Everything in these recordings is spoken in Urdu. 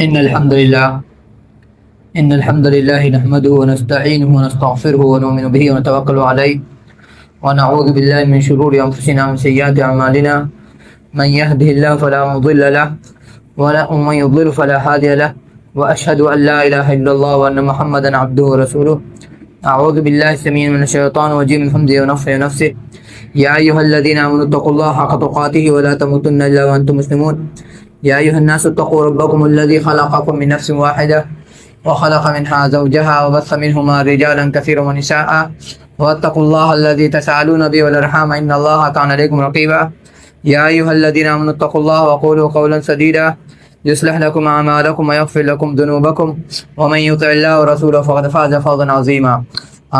إن الحمد لله نحمده ونستعينه ونستغفره ونؤمن به ونتوكل عليه ونعوذ بالله من شرور أنفسنا ومن سيئات أعمالنا من يهده الله فلا مضل له ومن يضلل فلا هادي له وأشهد أن لا إله إلا الله وأن محمدا عبده ورسوله. أعوذ بالله السميع من الشيطان الرجيم من حمده ونفخه ونفسه. يا أيها الذين آمنوا اتقوا الله حق تقاته ولا تموتن إلا وأنتم مسلمون. يا أيها الناس اتقوا ربكم الذي خلقكم من نفس واحدة وخلق منها زوجها وبث منهما رجالا كثيرا ونساء واتقوا الله الذي تسألون به والأرحام إن الله كان عليكم رقيبا. يا أيها الذين آمنوا اتقوا الله وقولوا قولا سديدا يصلح لكم أعمالكم ويغفر لكم ذنوبكم ومن يطع الله ورسوله فقد فاز فوزا عظيما.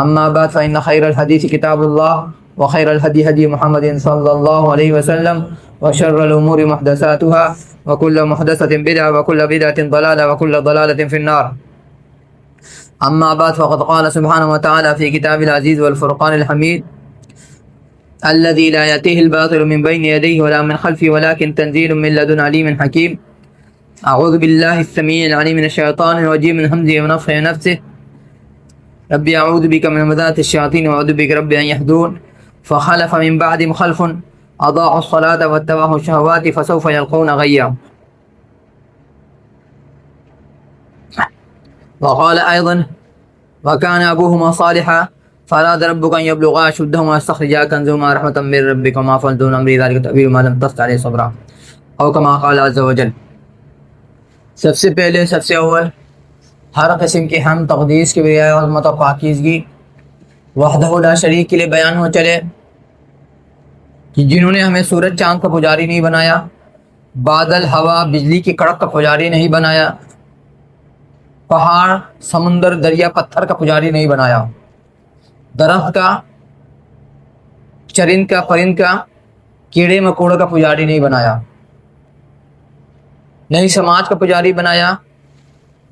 أما بعد فإن خير الحديث كتاب الله وخير الهدي هدي محمد صلى الله عليه وسلم وشر الأمور محدثاتها وكل محدثة بدعة وكل بدعة ضلالة وكل ضلالة في النار. أما بعد فقد قال سبحانه وتعالى في كتاب العزيز والفرقان الحميد الذي لا يأتيه الباطل من بين يديه ولا من خلفه ولكن تنزيل من لدن عليم حكيم. أعوذ بالله السميع العليم من الشيطان الرجيم من همزه ونفخه ونفسه. ربي أعوذ بك من همزات الشياطين وأعوذ بك ربي أن يحضرون. فخلف من بعدهم خلف أضاعوا الصلاة واتبعوا الشهوات فسوف يلقون غيا. وقال أيضا وكان أبوهما صالحا فأراد ربك أن يبلغا أشدهما ويستخرجا كنزهما رحمة من ربك وما فعلت عن أمري ذلك تأويل ما لم تستطع عليه صبرا أو كما قال عز وجل. سب سے پہلے سب سے اول ہر قسم کی حمد تقدیس کی بجائے عظمت و پاکیزگی وحدہ لا شریک کے لیے بیان ہو چلے کہ جنہوں نے ہمیں سورج چاند کا پجاری نہیں بنایا، بادل ہوا بجلی کی کڑک کا پجاری نہیں بنایا، پہاڑ سمندر دریا پتھر کا پجاری نہیں بنایا، درخت کا چرند کا پرند کا کیڑے مکوڑے کا پجاری نہیں بنایا، نہیں سماج کا پجاری بنایا،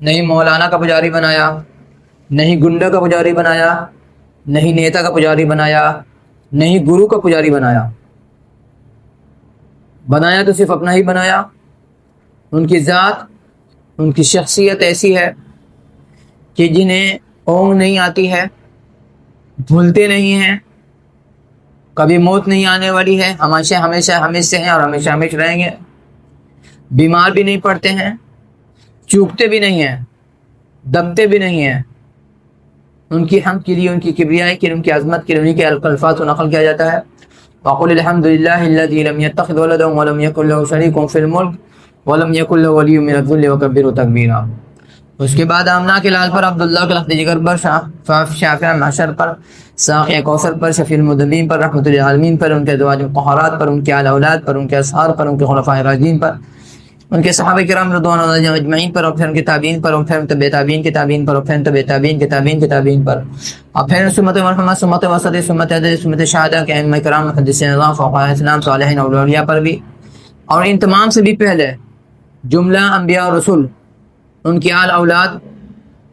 نہیں مولانا کا پجاری بنایا، نہیں گنڈا کا پجاری بنایا، نہیں نیتا کا پجاری بنایا، نہیں گرو کا پجاری بنایا تو صرف اپنا ہی بنایا. ان کی ذات ان کی شخصیت ایسی ہے کہ جنہیں اونگ نہیں آتی ہے، بھولتے نہیں ہیں، کبھی موت نہیں آنے والی ہے، ہمیشہ ہمیشہ ہیں اور ہمیشہ رہیں گے، بیمار بھی نہیں پڑتے ہیں، چوکتے بھی نہیں ہیں، دبتے بھی نہیں ہیں. ان کی حمد کے لیے، ان کی کبریائی کے لیے، ان کی عظمت کے لیے انہیں کے الفاظ کو نقل کیا جاتا ہے. وَقُلِ الْحَمْدُ لِلَّهِ الَّذِي لَمْ يَتَّخِذْ وَلَدًا وَلَمْ يَكُنْ لَهُ شَرِيكٌ فِي الْمُلْكِ وَلَمْ يَكُنْ لَهُ وَلِيٌّ مِّنَ الذُّلِّ وَكَبِّرْهُ تَكْبِيرًا. اس کے بعد آمنہ کے لال پر، عبداللہ کے لخت جگر پر، شافع محشر پر، ساقی کوثر پر، شفیع المذنبین پر، رحمۃ للعالمین پر، ان کے ازواج مطہرات پر، ان کے آل اولاد پر، ان کے اصحاب پر، ان کے خلفاء راشدین پر، ان کے صحابہ کرام رضوان اللہ علیہم اجمعین پر، اور پھر ان کے تابعین پر، اور پھر تبع تابعین کے تابعین پر، اور پھر تبع تابعین کے تابعین کے تابعین پر، اور پھر سنت مرحمہ، سنت وسط، سنت عدل، سنت شہادہ کے ائمہ کرام محدثین اعظام فقہاء اسلام صالحین اور اولیاء پر بھی، اور ان تمام سے بھی پہلے جملہ انبیاء اور رسول، ان کی آل اولاد،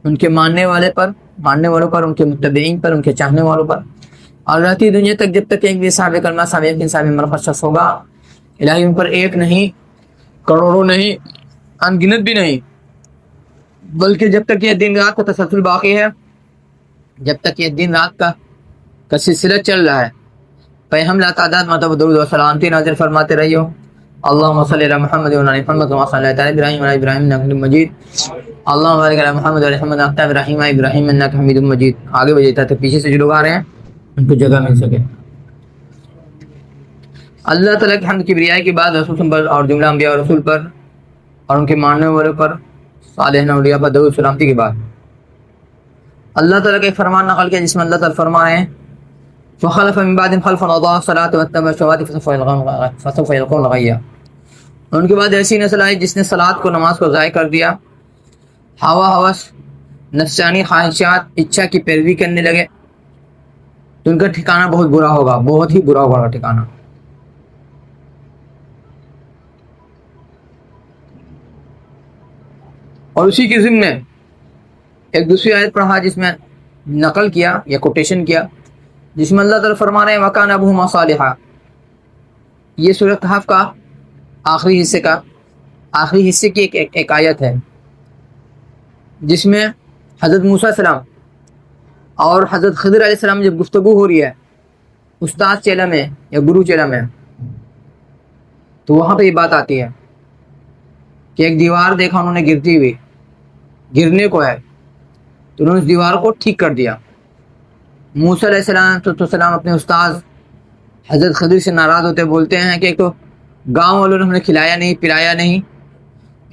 ان کے ماننے والوں پر، ان کے متبعین پر، ان کے چاہنے والوں پر، اور رہتی دنیا تک جب تک ایک بھی صاحب کلمہ، صاحب یقین، صاحب معرفت شخص ہوگا، الہی ان پر ایک نہیں، کروڑوں نہیں، ان گنت بھی نہیں، بلکہ جب تک یہ دن رات کا تسلسل باقی ہے، جب تک یہ دن رات کا سلسلہ چل رہا ہے، پہ ہم لا تعداد مرتبہ درود و سلامتی نازل فرماتے رہیو. اللہم صلی علی محمد و علی محمد و صلی علی ابراہیم و علی ابراہیم انک حمید مجید. اللہم بارک علی محمد و علی محمد و علی ابراہیم و ابراہیم انک حمید مجید. آگے بجھتا تھا پیچھے سے جو لوگ آ رہے ہیں ان کو جگہ مل سکے. اللہ تعالیٰ کی حمد کبریائی کے بعد رسول پر اور جملہ انبیاء اور رسول پر اور ان کے ماننے والوں پر، صالحین اولیاء پر درود و سلامتی کے بعد اللہ تعالیٰ کا ایک فرمان نقل کیا جس میں اللہ تعالیٰ فرما رہے ہیں فَخَلَفَ مِن بَعْدِهِمْ خَلْفٌ أَضَاعُوا الصَّلَاةَ وَاتَّبَعُوا الشَّهَوَاتِ فَسَوْفَ يَلْقَوْنَ غَيًّا. ان کے بعد ایسی نسل آئی جس نے صلاۃ کو، نماز کو ضائع کر دیا، ہوا ہوس، نفسانی خواہشات، اچھا کی پیروی کرنے لگے، تو ان کا ٹھکانہ بہت برا ہوگا، بہت ہی برا ہوگا ٹھکانہ. اور اسی کے ضمن میں ایک دوسری آیت پڑھا جس میں نقل کیا یا کوٹیشن کیا، جس میں اللہ تعالیٰ فرما رہے ہیں وَكَانَ أَبُوهُمَا صَالِحًا. یہ سورۃ کہف کا آخری حصے کی ایک آیت ہے. جس میں حضرت موسیٰ علیہ السلام اور حضرت خضر علیہ السلام جب گفتگو ہو رہی ہے استاد چیلا میں یا گرو چیلا میں، تو وہاں پہ یہ بات آتی ہے کہ ایک دیوار دیکھا انہوں نے گرتی ہوئی، گرنے کو ہے، تو انہوں نے اس دیوار کو ٹھیک کر دیا۔ موسیٰ علیہ السلام اپنے استاد حضرت خضر سے ناراض ہوتے بولتے ہیں کہ ایک تو گاؤں والوں نے ہمیں کھلایا نہیں پلایا نہیں،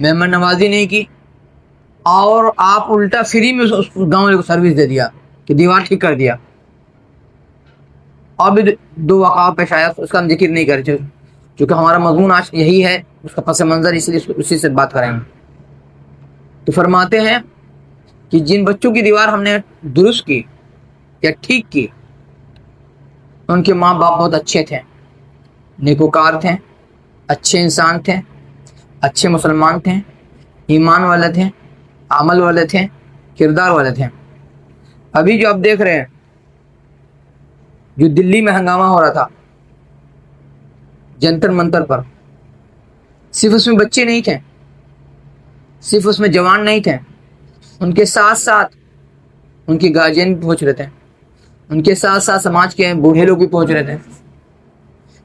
مہمان نوازی نہیں کی، اور آپ الٹا فری میں اس گاؤں والے کو سروس دے دیا کہ دیوار ٹھیک کر دیا۔ اور بھی دو واقعہ پیش آیا، اس کا ہم ذکر نہیں کرتے کیونکہ ہمارا مضمون آج یہی ہے، اس کا پس منظر، اس لیے اسی سے بات کریں گے۔ تو فرماتے ہیں کہ جن بچوں کی دیوار ہم نے درست کی یا ٹھیک کی، ان کے ماں باپ بہت اچھے تھے، نیکوکار تھے، اچھے انسان تھے، اچھے مسلمان تھے، ایمان والے تھے، عمل والے تھے، کردار والے تھے۔ ابھی جو آپ دیکھ رہے ہیں جو دلی میں ہنگامہ ہو رہا تھا جنتر منتر پر، صرف اس میں بچے نہیں تھے، صرف اس میں جوان نہیں تھے، ان کے ساتھ ساتھ ان کی گارجین بھی پہنچ رہے تھے، ان کے ساتھ ساتھ سماج کے بوڑھے لوگ بھی پہنچ رہے تھے۔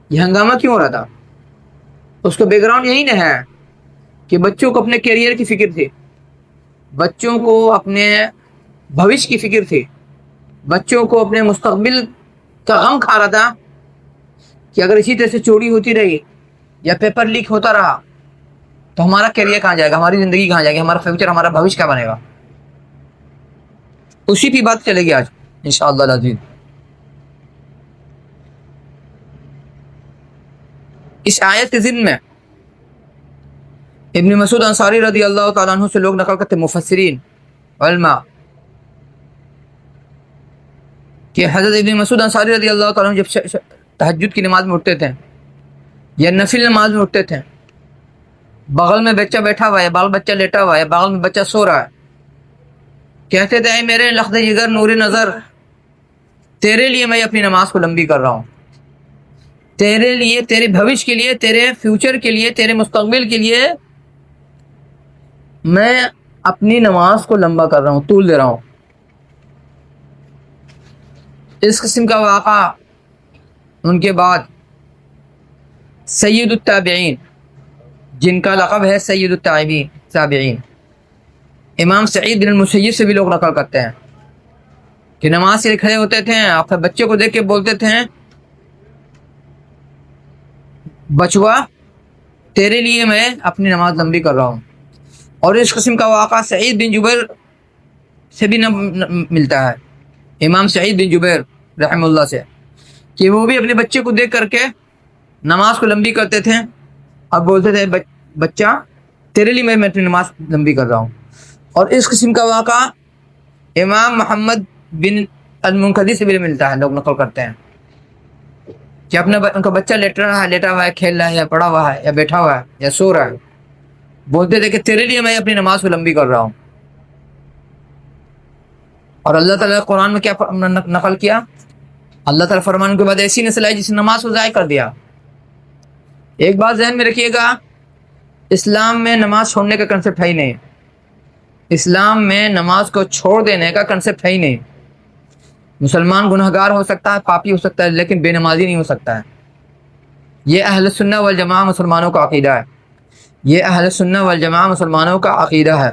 یہ ہنگامہ کیوں ہو رہا تھا؟ اس کا بیک گراؤنڈ یہی نہ ہے کہ بچوں کو اپنے کیریئر کی فکر تھی، بچوں کو اپنے بھوش کی فکر تھی، بچوں کو اپنے مستقبل کا غم کھا رہا تھا کہ اگر اسی طرح سے چوری ہوتی رہی یا پیپر لیک ہوتا رہا تو ہمارا کیریئر کہاں جائے گا، ہماری زندگی کہاں جائے گی، ہمارا فیوچر، ہمارا بھوش کیا بنے گا۔ اسی پہ بات چلے گی آج انشاءاللہ العزیز۔ اس آیت کے ضمن میں ابن مسعود انصاری رضی اللہ تعالیٰ عنہ سے لوگ نقل کرتے، مفسرین علماء، کہ حضرت ابن مسعود انصاری رضی اللہ تعالیٰ عنہ جب تہجد کی نماز میں اٹھتے تھے یا نفل نماز میں اٹھتے تھے، بغل میں بچہ بیٹھا ہوا ہے، بال بچہ لیٹا ہوا ہے، بغل میں بچہ سو رہا ہے، کہتے تھے اے میرے لخت جگر نور نظر، تیرے لیے میں اپنی نماز کو لمبی کر رہا ہوں، تیرے لیے، تیرے بھوش کے لیے، تیرے فیوچر کے لیے، تیرے مستقبل کے لیے میں اپنی نماز کو لمبا کر رہا ہوں، طول دے رہا ہوں۔ اس قسم کا واقعہ ان کے بعد سید التابعین، جن کا لقب ہے سید التابعین، امام سعید بن المسیب سے بھی لوگ نقل کرتے ہیں کہ نماز سے کھڑے ہوتے تھے، اپنے بچے کو دیکھ کے بولتے تھے بچوا تیرے لیے میں اپنی نماز لمبی کر رہا ہوں۔ اور اس قسم کا واقعہ سعید بن جبیر سے بھی ملتا ہے، امام سعید بن جبیر رحم اللہ سے، کہ وہ بھی اپنے بچے کو دیکھ کر کے نماز کو لمبی کرتے تھے اور بولتے تھے بچہ تیرے لیے میں اپنی نماز لمبی کر رہا ہوں۔ اور اس قسم کا واقعہ امام محمد بن المنکدر سے بھی ملتا ہے، لوگ نقل کرتے ہیں کہ ان کا بچہ لیٹا ہوا ہے، کھیل رہا ہے، یا پڑا ہوا ہے، یا بیٹھا ہوا ہے، یا سو رہا ہے، بولتے تھے کہ تیرے لیے میں اپنی نماز کو لمبی کر رہا ہوں۔ اور اللہ تعالیٰ نے قرآن میں کیا نقل کیا؟ اللہ تعالیٰ فرمان کے بعد ایسی نسل آئی جس نے نماز کو ضائع کر دیا۔ ایک بات ذہن میں رکھیے گا، اسلام میں نماز چھوڑنے کا کنسپٹ ہے ہی نہیں، اسلام میں نماز کو چھوڑ دینے کا کنسپٹ ہے ہی نہیں۔ مسلمان گنہگار ہو سکتا ہے، پاپی ہو سکتا ہے، لیکن بے نمازی نہیں ہو سکتا ہے۔ یہ اہل سنہ والجماعہ مسلمانوں کا عقیدہ ہے، یہ اہل سنہ والجماعہ مسلمانوں کا عقیدہ ہے۔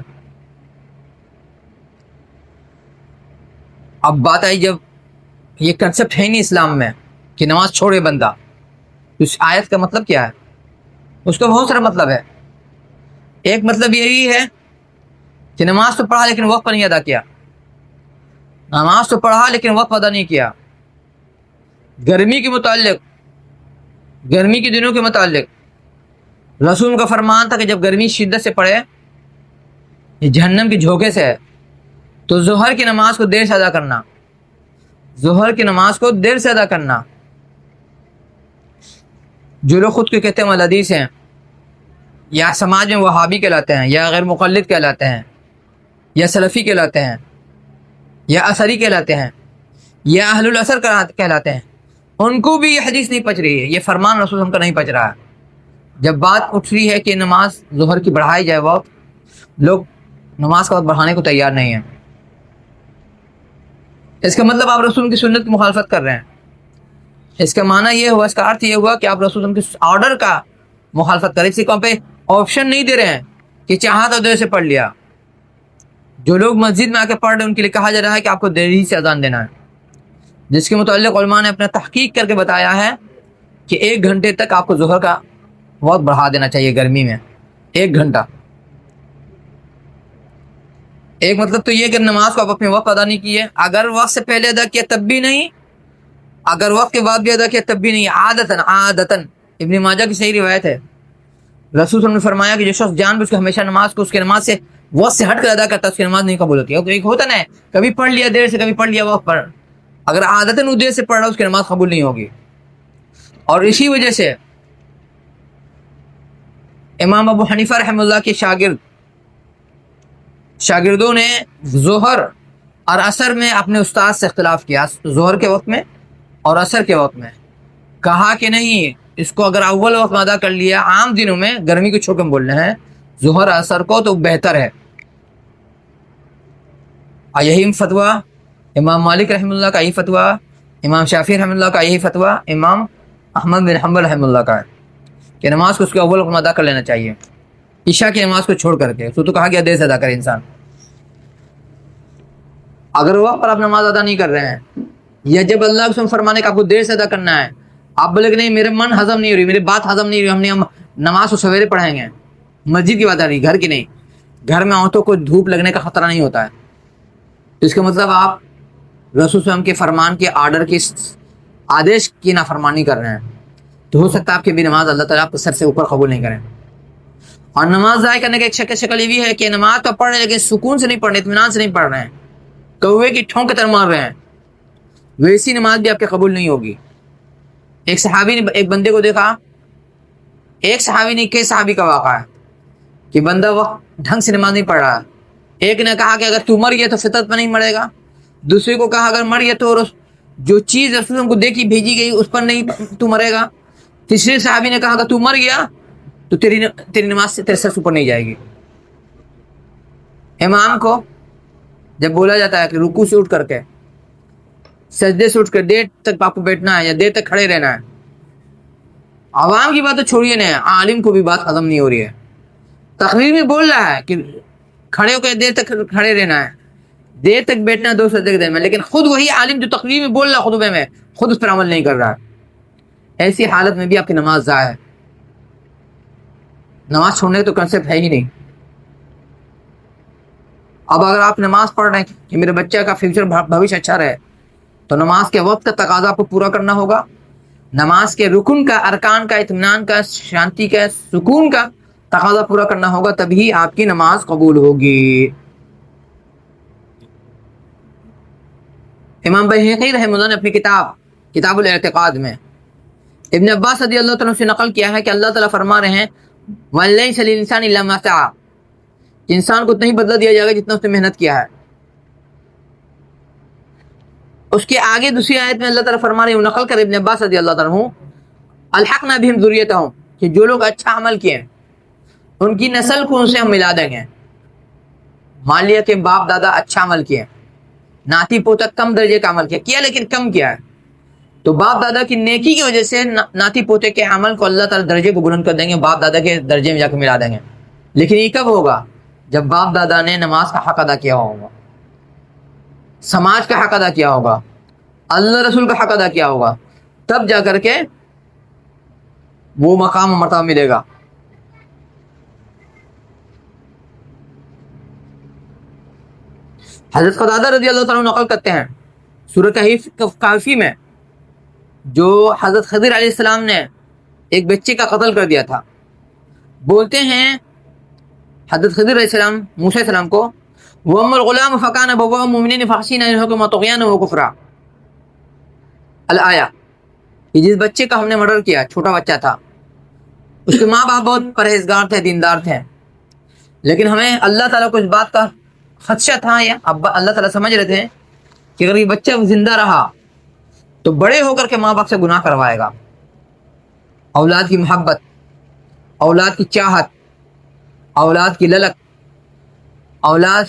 اب بات آئی جب یہ کنسپٹ ہے نہیں اسلام میں کہ نماز چھوڑے بندہ، تو اس آیت کا مطلب کیا ہے؟ اس کا بہت سارا مطلب ہے۔ ایک مطلب یہی ہے کہ نماز تو پڑھا لیکن وقت پر نہیں ادا کیا، نماز تو پڑھا لیکن وقت ادا نہیں کیا۔ گرمی کے متعلق، گرمی کے دنوں کے متعلق رسول کا فرمان تھا کہ جب گرمی شدت سے پڑے، یہ جہنم کے جھونکے سے ہے، تو ظہر کی نماز کو دیر سے ادا کرنا، ظہر کی نماز کو دیر سے ادا کرنا۔ جو لوگ خود کو کہتے ہیں والحدیث ہیں، یا سماج میں وہابی کہلاتے ہیں، یا غیر مقلد کہلاتے ہیں، یا سلفی کہلاتے ہیں، یا اثری کہلاتے ہیں، یا اہل الاثر کہلاتے ہیں، ان کو بھی یہ حدیث نہیں پچ رہی ہے، یہ فرمان رسول ہم کا نہیں پچ رہا ہے۔ جب بات اٹھ رہی ہے کہ نماز ظہر کی بڑھائی جائے وقت، لوگ نماز کا وقت بڑھانے کو تیار نہیں ہے. اس کا مطلب آپ رسول کی سنت کی مخالفت کر رہے ہیں. اس کا معنی یہ ہوا، اس کا ارتھ یہ ہوا کہ آپ رسول کے آرڈر کا مخالفت کریں. اسی کو پہ آپشن نہیں دے رہے ہیں کہ چاہا تو دیر سے پڑھ لیا. جو لوگ مسجد میں آ کے پڑھ رہے ہیں ان کے لیے کہا جا رہا ہے کہ آپ کو دیری سے اذان دینا ہے، جس کے متعلق علماء نے اپنا تحقیق کر کے بتایا ہے کہ 1 گھنٹے تک آپ کو ظہر کا وقت بڑھا دینا چاہیے گرمی میں. 1 گھنٹہ. ایک مطلب تو یہ کہ نماز کو آپ اپنے وقت ادا نہیں کیے، اگر وقت سے پہلے ادا کیا تب بھی نہیں، اگر وقت کے بعد بھی ادا کیا تب بھی نہیں. عادتاً ابن ماجہ کی صحیح روایت ہے، رسول صلی اللہ علیہ وسلم نے فرمایا کہ جو شخص جان بوجھ کے ہمیشہ نماز کو اس کے نماز سے وقت سے ہٹ کر ادا کرتا ہے اس کی نماز نہیں قبول ہوتی ہے. ایک ہوتا نا، کبھی پڑھ لیا دیر سے، کبھی پڑھ لیا وقت پر، اگر عادتاً وہ دیر سے پڑھ رہا اس کی نماز قبول نہیں ہوگی. اور اسی وجہ سے امام ابو حنیفہ رحمہ اللہ کے شاگردوں نے ظہر اور عصر میں اپنے استاد سے اختلاف کیا. ظہر کے وقت میں اور عصر کے وقت میں کہا کہ نہیں، اس کو اگر اول وقت میں ادا کر لیا، عام دنوں میں گرمی کو چھوڑ کے بول رہے ہیں ظہر عصر کو، تو بہتر ہے. اور یہی فتویٰ امام مالک رحمہ اللہ کا، یہی فتویٰ امام شافعی رحمہ اللہ کا، یہی فتویٰ امام احمد بن حنبل رحمہ اللہ کا ہے کہ نماز کو اس کے اول وقت میں ادا کر لینا چاہیے، عشاء کی نماز کو چھوڑ کر کے. تو کہا گیا دیر سے ادا کرے انسان. اگر وقت پر آپ نماز ادا نہیں کر رہے ہیں، یا جب اللہ کے فرمانے کا آپ کو دیر سے ادا کرنا ہے، آپ بولے کہ نہیں میرے من ہضم نہیں ہو رہی، میری بات ہضم نہیں ہو رہی، ہم نماز کو سویرے پڑھائیں گے، مسجد کی بات آ رہی، گھر کی نہیں. گھر میں عورتوں کو دھوپ لگنے کا خطرہ نہیں ہوتا ہے، تو اس کا مطلب آپ رسول صلی اللہ علیہ وسلم کے فرمان کے آرڈر کی آدیش کی نافرمانی کر رہے ہیں. تو ہو سکتا ہے آپ کی بھی نماز اللہ تعالیٰ آپ کو سر سے اوپر قبول نہیں کریں. اور نماز ضائع کرنے کا ایک شکل یہ بھی ہے کہ نماز تو پڑھ رہے ہیں لیکن سکون سے نہیں پڑھ رہے، اطمینان سے نہیں پڑھ رہے ہیں، کوے کی ٹھونک کی طرح مار رہے ہیں. ویسی نماز بھی آپ کے قبول نہیں ہوگی. ایک صحابی نے ایک بندے کو دیکھا، ایک صحابی نے کئی صحابی کا واقعہ ہے کہ بندہ وقت ڈھنگ سے نماز نہیں پڑھ رہا. ایک نے کہا کہ اگر تو مر گیا تو فطرت پر نہیں مرے گا. دوسرے کو کہا اگر مر گیا تو جو چیز رسول کو دیکھی بھیجی گئی اس پر نہیں تو مرے گا. تیسرے صحابی نے کہا اگر تو مر گیا تو تیری نماز سے تیرے سر اوپر نہیں جائے گی. امام کو جب بولا جاتا ہے کہ رکوع سے اٹھ کر کے، سجدے سے اٹھ کر دیر تک آپ کو بیٹھنا ہے یا دیر تک کھڑے رہنا ہے، عوام کی بات تو چھوڑیے نا، عالم کو بھی بات ہضم نہیں ہو رہی ہے. تقریر میں بول رہا ہے کہ کھڑے ہو کے دیر تک کھڑے رہنا ہے، دیر تک بیٹھنا 2 سجدے کے درمیان، لیکن خود وہی عالم جو تقریر میں بول رہا ہے خطبے میں، خود اس پر عمل نہیں کر رہا ہے. ایسی حالت میں بھی آپ کی نماز ضائع ہے. نماز چھوڑنے کا تو کنسیپٹ ہے ہی نہیں. اب اگر آپ نماز پڑھ رہے ہیں کہ میرے بچہ کا فیوچر بھوش اچھا رہے، تو نماز کے وقت کا تقاضا آپ کو پورا کرنا ہوگا. نماز کے رکن کا، ارکان کا، اطمینان کا، شانتی کا، سکون کا تقاضا پورا کرنا ہوگا، تبھی آپ کی نماز قبول ہوگی. امام بہقی رحمہ اللہ نے اپنی کتاب الاعتقاد میں ابن عباس رضی اللہ تعالیٰ سے نقل کیا ہے کہ اللہ تعالیٰ فرما رہے ہیں وَلَيْسَ لِلْإِنسَانِ إِلَّا مَا سَعَىٰ، انسان کو اتنا ہی بدلہ دیا جائے گا جتنا اس نے محنت کیا ہے. اس کے آگے دوسری آیت میں اللہ تعالیٰ فرما رہے ہیں، نقل کر ابن عباس رضی اللہ تعالیٰ عنہ، الحقنا بہم ذریتہم، کہ جو لوگ اچھا عمل کیے ان کی نسل کو ان سے ہم ملا دیں گے. مان لیا کہ باپ دادا اچھا عمل کیے، ناتی پوتا کم درجے کا عمل کیا لیکن کم کیا ہے، تو باپ دادا کی نیکی کی وجہ سے ناتی پوتے کے عمل کو اللہ تعالیٰ درجے کو بلند کر دیں گے، باپ دادا کے درجے میں جا کے ملا دیں گے. لیکن یہ کب ہوگا؟ جب باپ دادا نے نماز کا حق ادا کیا ہوگا، سماج کا حق ادا کیا ہوگا، اللہ رسول کا حق ادا کیا ہوگا، تب جا کر کے وہ مقام و مرتبہ ملے گا. حضرت قتادہ رضی اللہ تعالیٰ نقل کرتے ہیں سورہ کہف میں، جو حضرت خضر علیہ السلام نے ایک بچے کا قتل کر دیا تھا، بولتے ہیں حضرت خضر علیہ السلام موسیٰ علیہ السلام کو، وَأَمَّا الْغُلَامُ فَكَانَ أَبَوَاهُ مُؤْمِنَيْنِ فَخَشِينَا أَن يُرْهِقَهُمَا طُغْيَانًا وَكُفْرًا. الآیہ، کہ جس بچے کا ہم نے مرڈر کیا، چھوٹا بچہ تھا، اس کے ماں باپ بہت پرہیزگار تھے، دیندار تھے، لیکن ہمیں اللہ تعالیٰ کو اس بات کا خدشہ تھا، یا اللہ تعالیٰ سمجھ رہے تھے کہ اگر یہ بچہ زندہ رہا تو بڑے ہو کر کے ماں باپ سے گناہ کروائے گا. اولاد کی محبت، اولاد کی چاہت، اولاد کی للک، اولاد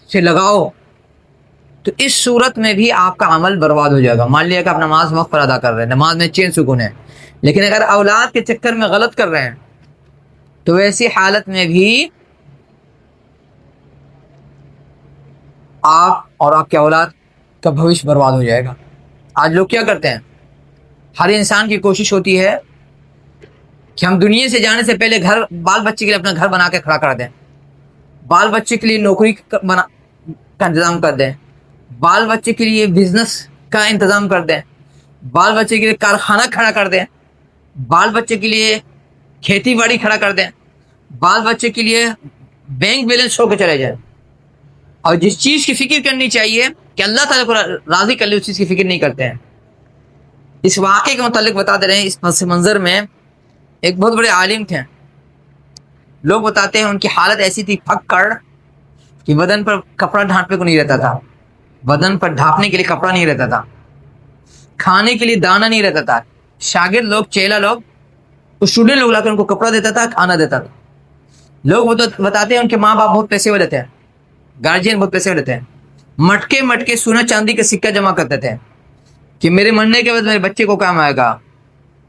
سے لگاؤ تو اس صورت میں بھی آپ کا عمل برباد ہو جائے گا. مان لیا کہ آپ نماز وقت پر ادا کر رہے ہیں, نماز میں چین سکون ہے, لیکن اگر اولاد کے چکر میں غلط کر رہے ہیں تو ایسی حالت میں بھی آپ اور آپ کے اولاد کا بھوش برباد ہو جائے گا. آج لوگ کیا کرتے ہیں, ہر انسان کی کوشش ہوتی ہے کہ ہم دنیا سے جانے سے پہلے گھر بال بچے کے لیے اپنا گھر بنا کے کھڑا کر دیں, بال بچے کے لیے نوکری کا انتظام کر دیں, بال بچے کے لیے بزنس کا انتظام کر دیں, بال بچے کے لیے کارخانہ کھڑا کر دیں, بال بچے کے لیے کھیتی باڑی کھڑا کر دیں, بال بچے کے لیے بینک بیلنس ہو کے چلے جائیں. اور جس چیز کی فکر کرنی چاہیے کہ اللہ تعالیٰ کو راضی کر لے اس چیز کی فکر نہیں کرتے ہیں. اس واقعے کے متعلق بتا دے رہے ہیں. اس پس منظر میں ایک بہت بڑے عالم تھے, لوگ بتاتے ہیں ان کی حالت ایسی تھی پھک کر کہ بدن پر کپڑا ڈھانپنے کو نہیں رہتا تھا, بدن پر ڈھانپنے کے لیے کپڑا نہیں رہتا تھا, کھانے کے لیے دانا نہیں رہتا تھا. شاگرد لوگ, چیلا لوگ, اسٹوڈنٹ لوگ لا کر ان کو کپڑا دیتا تھا, کھانا دیتا تھا. لوگ بتاتے ہیں ان کے ماں باپ بہت پیسے والے تھے, گارجین بہت پیسے والے تھے, مٹکے مٹکے سونا چاندی کا سکہ جمع کرتے تھے کہ میرے مرنے کے بعد میرے بچے کو کام آئے گا.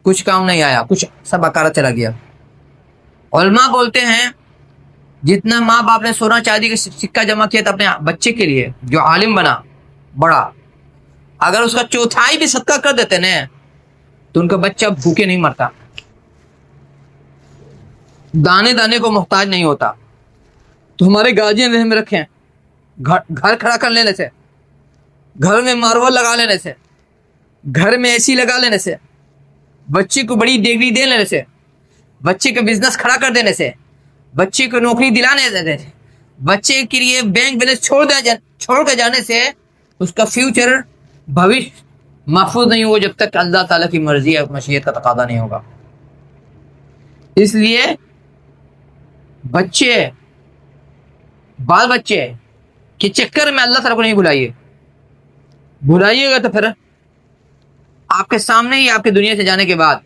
کچھ کام نہیں آیا, کچھ سب اکارا چلا گیا. علماء بولتے ہیں جتنا ماں باپ نے سونا چاندی کا سکہ جمع کیا تھا اپنے بچے کے لیے جو عالم بنا بڑا, اگر اس کا چوتھائی بھی صدقہ کر دیتے نا تو ان کا بچہ بھوکے نہیں مرتا, دانے دانے کو محتاج نہیں ہوتا. تو ہمارے گارجین ذہن میں رکھیں, گھر کھڑا کر لینے سے, گھر میں ماربل لگا لینے سے, گھر میں اے سی لگا لینے سے, بچے کو بڑی ڈگری دے لینے سے, بچے کا بزنس کھڑا کر دینے سے, بچے کو نوکری دلانے دینے سے, بچے کے لیے بینک بیلنس چھوڑ کے جانے سے اس کا فیوچر بھوش محفوظ نہیں ہو جب تک اللہ تعالیٰ کی مرضی اور مشیت کا تقاضا نہیں ہوگا. اس لیے بچے, بال بچے کے چکر میں اللہ تعالیٰ کو نہیں بھلائیے گا تو پھر آپ کے سامنے ہی آپ کی دنیا سے جانے کے بعد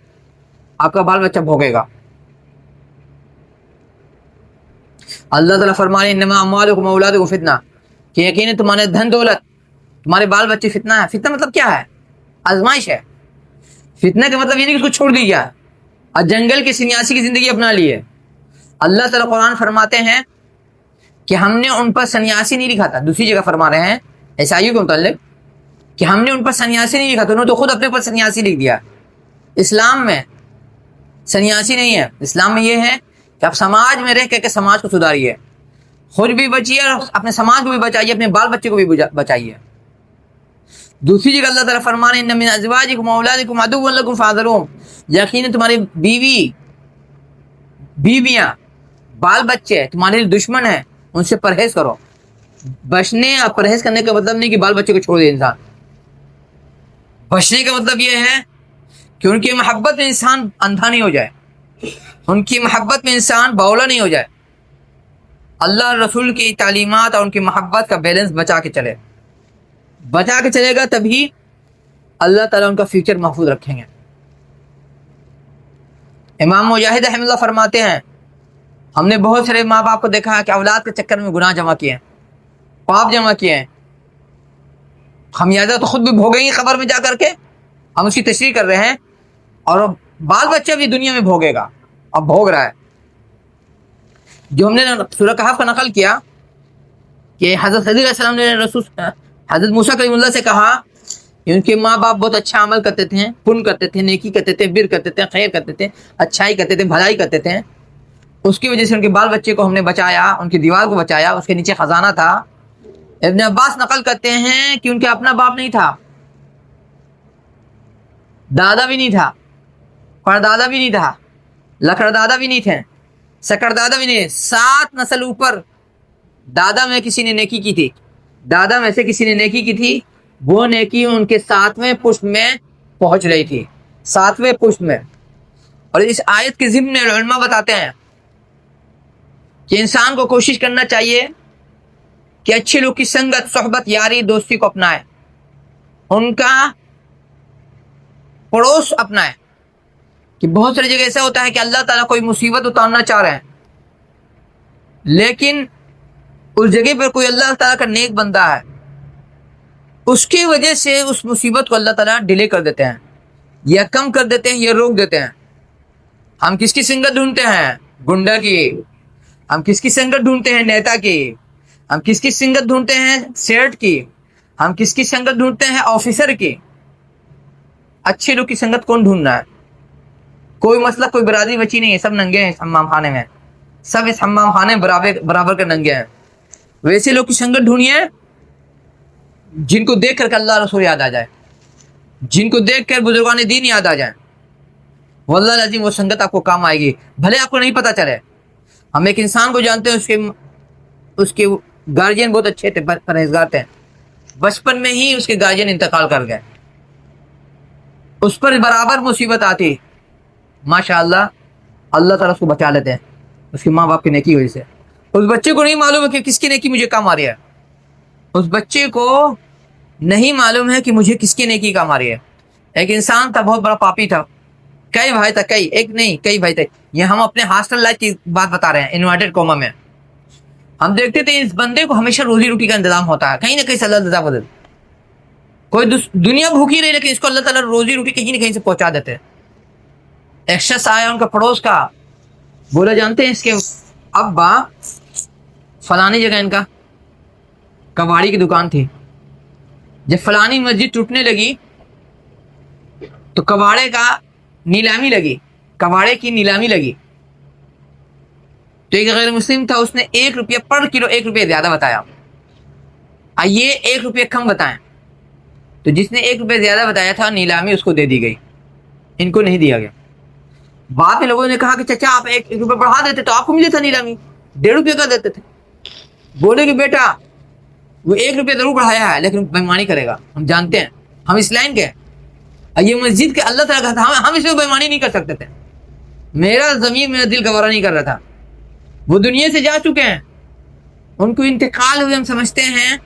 آپ کا بال بچہ بھوگے گا. اللہ تعالیٰ فرمانے انما اموالکم واولادکم فتنہ, کہ یقیناً تمہارے دھن دولت, تمہارے بال بچے فتنہ ہے. فتنہ مطلب کیا ہے؟ آزمائش ہے. فتنہ کا مطلب یہ نہیں کہ اس کو چھوڑ دیا اور جنگل کے سنیاسی کی زندگی اپنا لی ہے. اللہ تعالیٰ قرآن فرماتے ہیں کہ ہم نے ان پر سنیاسی نہیں لکھا تھا. دوسری جگہ فرما رہے ہیں عیسائیوں کے متعلق کہ ہم نے ان پر سنیاسی نہیں لکھا تھا, انہوں نے تو خود اپنے پر سنیاسی لکھ دیا. اسلام میں سنیاسی نہیں ہے. اسلام میں یہ ہے کہ آپ سماج میں رہ کے سماج کو سدھاریے, خود بھی بچیے اور اپنے سماج کو بھی بچائیے, اپنے بال بچے کو بھی بچائیے. دوسری جگہ اللہ تعالیٰ فرمانے ان من ازواجکم واولادکم عدوا لکم فاحذروہم, یقیناً تمہاری بیویاں, بال بچے تمہارے لیے دشمن ہیں, ان سے پرہیز کرو. بچنے اور پرہیز کرنے کا مطلب نہیں کہ بال بچے کو چھوڑ دے انسان. بچنے کا مطلب یہ ہے کہ ان کی محبت میں انسان اندھا نہیں ہو جائے, ان کی محبت میں انسان باولا نہیں ہو جائے. اللہ رسول کی تعلیمات اور ان کی محبت کا بیلنس بچا کے چلے گا, تبھی اللہ تعالیٰ ان کا فیوچر محفوظ رکھیں گے. امام مجاہد رحمہ اللہ فرماتے ہیں ہم نے بہت سارے ماں باپ کو دیکھا ہے کہ اولاد کے چکر میں گناہ جمع کیے ہیں, پاپ جمع کیے ہیں. خمیازہ تو خود بھی بھوگیں گے قبر میں جا کر کے, ہم اس کی تشریح کر رہے ہیں, اور بال بچہ بھی دنیا میں بھوگے گا, اب بھوگ رہا ہے. جو ہم نے سورہ کہف کا نقل کیا کہ حضرت خضر علیہ السلام نے حضرت موسیٰ کلیم اللہ سے کہا کہ ان کے ماں باپ بہت اچھا عمل کرتے تھے, پن کرتے تھے, نیکی کرتے تھے, بر کرتے تھے, خیر کرتے تھے, اچھائی کرتے تھے, بھلائی کرتے تھے. اس کی وجہ سے ان کے بال بچے کو ہم نے بچایا, ان کی دیوار کو بچایا, اس کے نیچے خزانہ تھا. ابن عباس نقل کرتے ہیں کہ ان کے اپنا باپ نہیں تھا, دادا بھی نہیں تھا, پردادا بھی نہیں تھا, لکڑ دادا بھی نہیں تھے, سکڑ دادا بھی نہیں, 7 نسل اوپر دادا میں کسی نے نیکی کی تھی, دادا میں سے کسی نے نیکی کی تھی, وہ نیکی ان کے 7ویں پشت میں پہنچ رہی تھی, 7ویں پشت میں. اور اس آیت کے ضمن میں علماء بتاتے ہیں کہ انسان کو کوشش کرنا چاہیے کہ اچھے لوگ کی سنگت, صحبت, یاری, دوستی کو اپنائے, ان کا پڑوس اپنائے. کہ بہت ساری جگہ ایسا ہوتا ہے کہ اللہ تعالیٰ کوئی مصیبت اتارنا چاہ رہے ہیں, لیکن اس جگہ پر کوئی اللہ تعالیٰ کا نیک بندہ ہے، اس کی وجہ سے اس مصیبت کو اللہ تعالیٰ ڈیلے کر دیتے ہیں، یا کم کر دیتے ہیں، یا روک دیتے ہیں۔ ہم کس کی سنگت ڈھونڈتے ہیں؟ گنڈا کی۔ ہم کس کی سنگت ڈھونڈتے ہیں؟ نیتا کی۔ ہم کس کی سنگت ڈھونڈتے ہیں؟ سیٹ کی۔ ہم کس کی سنگت ڈھونڈتے ہیں؟ آفیسر کی۔ اچھے لوگ کی سنگت کون ڈھونڈنا ہے؟ کوئی مسئلہ، کوئی برادری بچی نہیں ہے، سب ننگے ہیں اس حمام خانے میں، سب اس حمام خانے برابر کے ننگے ہیں۔ ویسے لوگ کی سنگت ڈھونڈیے جن کو دیکھ کر اللہ رسول یاد آ جائے، جن کو دیکھ کر بزرگان دین یاد آ جائیں، واللہ العظیم وہ سنگت آپ کو کام آئے گی، بھلے آپ کو نہیں پتہ چلے۔ ہم ایک انسان کو جانتے ہیں، اس کے گارجین بہت اچھے تھے، پرہیزگار تھے، بچپن میں ہی اس کے گارجین انتقال کر گئے، اس پر برابر مصیبت آتی، ماشاءاللہ اللہ تعالیٰ اس کو بچا لیتے ہیں اس کے ماں باپ کی نیکی وجہ سے۔ اس بچے کو نہیں معلوم ہے کہ کس کی نیکی مجھے کام آ رہی ہے، اس بچے کو نہیں معلوم ہے کہ مجھے کس کی نیکی کام آ رہی ہے۔ ایک انسان تھا، بہت بڑا پاپی تھا، کئی بھائی تھا، ایک نہیں کئی بھائی تھے۔ یہ ہم اپنے ہاسٹل لائف کی بات بتا رہے ہیں، انورٹڈ کوما میں ہم دیکھتے تھے اس بندے کو ہمیشہ روزی روٹی کا انتظام ہوتا ہے، کہیں نہ کہیں سے اللہ تعالیٰ بدل، کوئی دنیا بھوکی رہی لیکن اس کو اللہ تعالیٰ روزی روٹی کہیں نہ کہیں سے پہنچا دیتے۔ ایک شخص آیا ان کا پڑوس کا، بولا جانتے ہیں اس کے ابا فلانی جگہ ان کا کباڑی کی دکان تھی، جب فلانی مسجد ٹوٹنے لگی تو کباڑے کا نیلامی لگی، کباڑے کی نیلامی لگی، تو ایک غیر مسلم تھا، اس نے 1 روپیہ پر کلو 1 روپیہ زیادہ بتایا، آئیے 1 روپیہ کم بتائیں، تو جس نے 1 روپیہ زیادہ بتایا تھا نیلامی اس کو دے دی گئی، ان کو نہیں دیا گیا۔ بعد میں لوگوں نے کہا کہ چچا آپ 1 روپیہ بڑھا دیتے تو آپ کو ملے تھا نیلامی، 1.5 روپیہ کا دیتے تھے۔ بولے کہ بیٹا وہ 1 روپیہ ضرور بڑھایا ہے لیکن بےمانی کرے گا، ہم جانتے ہیں، ہم اس لائن کے ہیں، یہ مسجد کے اللہ تعالیٰ کا تھا، ہم اس میں بےمانی نہیں کر سکتے تھے۔ میرا ضمیر، میرا دل گوارا نہیں کر رہا تھا، وہ دنیا سے جا چکے ہیں، ان کو انتقال ہوئے، ہم سمجھتے ہیں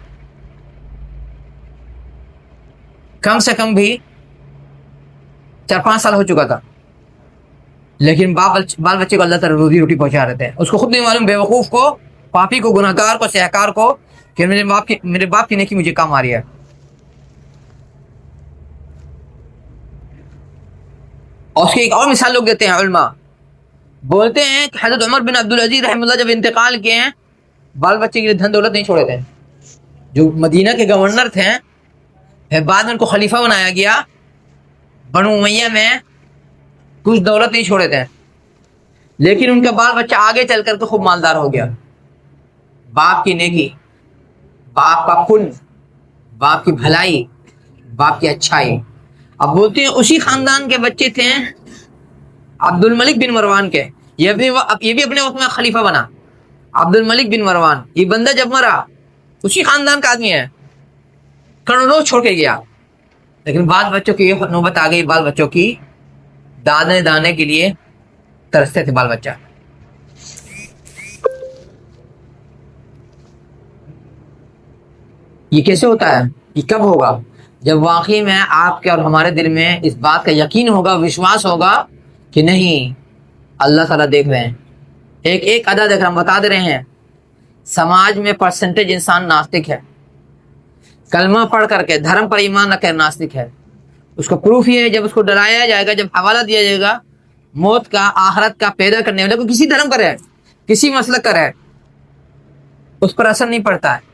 کم سے کم بھی 4-5 سال ہو چکا تھا، لیکن بال بچے کو اللہ تعالیٰ روزی روٹی پہنچا رہے تھے، اس کو خود نہیں معلوم، بے وقوف کو، پاپی کو، گناہ گار کو، سیاہکار کو، کہ میرے باپ کی نیکی مجھے کام آ رہی ہے۔ اور اس کی ایک اور مثال لوگ دیتے ہیں علماء، بولتے ہیں کہ حضرت عمر بن عبدالعزیز رحمہ اللہ جب انتقال کیے ہیں، بال بچے کے لیے دھن دولت نہیں چھوڑے تھے، جو مدینہ کے گورنر تھے، پھر بعد میں ان کو خلیفہ بنایا گیا، بنو امیہ میں کچھ دولت نہیں چھوڑے تھے، لیکن ان کا بال بچہ آگے چل کر کے خوب مالدار ہو گیا۔ باپ کی نیکی، باپ کا پن، باپ کی بھلائی، باپ کی اچھائی۔ اب بولتے ہیں اسی خاندان کے بچے تھے عبد الملک بن مروان کے، یہ بھی اپنے وقت میں خلیفہ بنا، عبد الملک بن مروان، یہ بندہ جب مرا اسی خاندان کا آدمی ہے، کروڑوں چھوڑ کے گیا، لیکن بال بچوں کی یہ نوبت آ گئی، بال بچوں کی دانے کے لیے ترستے تھے بال بچہ۔ یہ کیسے ہوتا ہے؟ یہ کب ہوگا؟ جب واقعی میں آپ کے اور ہمارے دل میں اس بات کا یقین ہوگا، وشواس ہوگا کہ نہیں اللہ تعالیٰ دیکھ رہے ہیں، ایک ادا دیکھ رہے ہیں۔ ہم بتا دے رہے ہیں سماج میں پرسنٹیج انسان ناستک ہے، کلمہ پڑھ کر کے دھرم پر ایمان رکھ کر ناستک ہے، اس کا پروف یہ ہے جب اس کو ڈرایا جائے گا، جب حوالہ دیا جائے گا موت کا، آخرت کا، پیدا کرنے والے کو، کسی دھرم پر ہے، کسی مسلک کا ہے، اس پر اثر نہیں پڑتا ہے،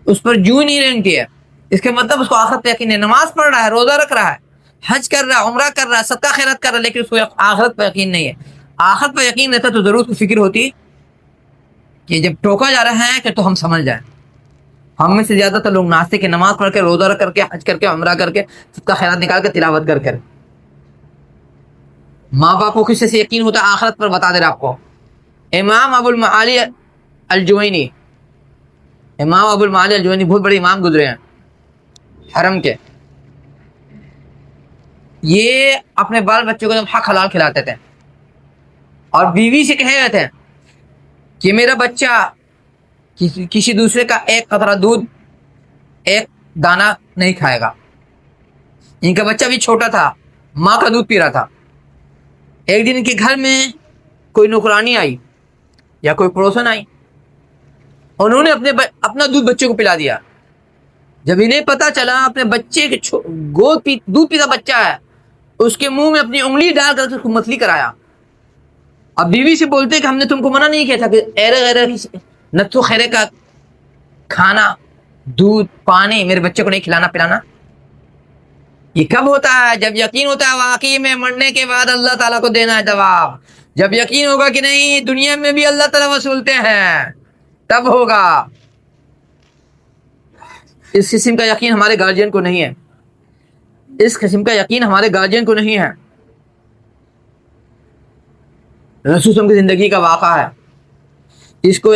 اس پر جو نہیں رہتی ہے، اس کے مطلب اس کو آخرت پہ یقین ہے، نماز پڑھ رہا ہے، روزہ رکھ رہا ہے، حج کر رہا ہے، عمرہ کر رہا ہے، صدقہ خیرات کر رہا ہے، لیکن اس کو آخرت پہ یقین نہیں ہے۔ آخرت پہ یقین رہتا تو ضرور اس کو فکر ہوتی کہ جب ٹوکا جا رہا ہے کہ تو ہم سمجھ جائیں۔ ہم میں سے زیادہ تر لوگ ناچتے کہ نماز پڑھ کے، روزہ رکھ کر کے، حج کر کے، عمرہ کر کے، صدقہ خیرات نکال کے، تلاوت کر کر۔ ماں باپ کو کس سے یقین ہوتا ہے؟ آخرت پر بتا دے رہا آپ کو۔ امام ابو المعالی الجوینی، امام ابو المعالی الجوینی بہت بڑے امام گزرے ہیں حرم کے، یہ اپنے بال بچوں کو حق حلال کھلاتے تھے، اور بیوی سے کہے ہوئے تھے کہ میرا بچہ کسی دوسرے کا 1 قطرہ دودھ، 1 دانہ نہیں کھائے گا۔ ان کا بچہ بھی چھوٹا تھا، ماں کا دودھ پی رہا تھا۔ ایک دن ان کے گھر میں کوئی نوکرانی آئی یا کوئی پڑوسن آئی، انہوں نے اپنا دودھ بچے کو پلا دیا. جب انہیں پتا چلا اپنے بچے کے دودھ پیتا بچہ ہے, اس کے منہ میں اپنی انگلی ڈال کر اس کو متلی کرایا. اب بیوی سے بولتے کہ ہم نے تم کو منع نہیں کیا تھا کہ ایرے نتھو خیرے کا کھانا, دودھ, پانی میرے بچے کو نہیں کھلانا پلانا. یہ کب ہوتا ہے؟ جب یقین ہوتا ہے واقعی میں مرنے کے بعد اللہ تعالیٰ کو دینا ہے جواب. جب یقین ہوگا کہ نہیں دنیا میں بھی اللہ تعالیٰ وصولتے ہیں, تب ہوگا. اس قسم کا یقین ہمارے گارجین کو نہیں ہے. اس قسم کا یقین ہمارے گارجین کو نہیں ہے. رسول صلی اللہ علیہ وسلم کی زندگی کا واقعہ ہے. اس کو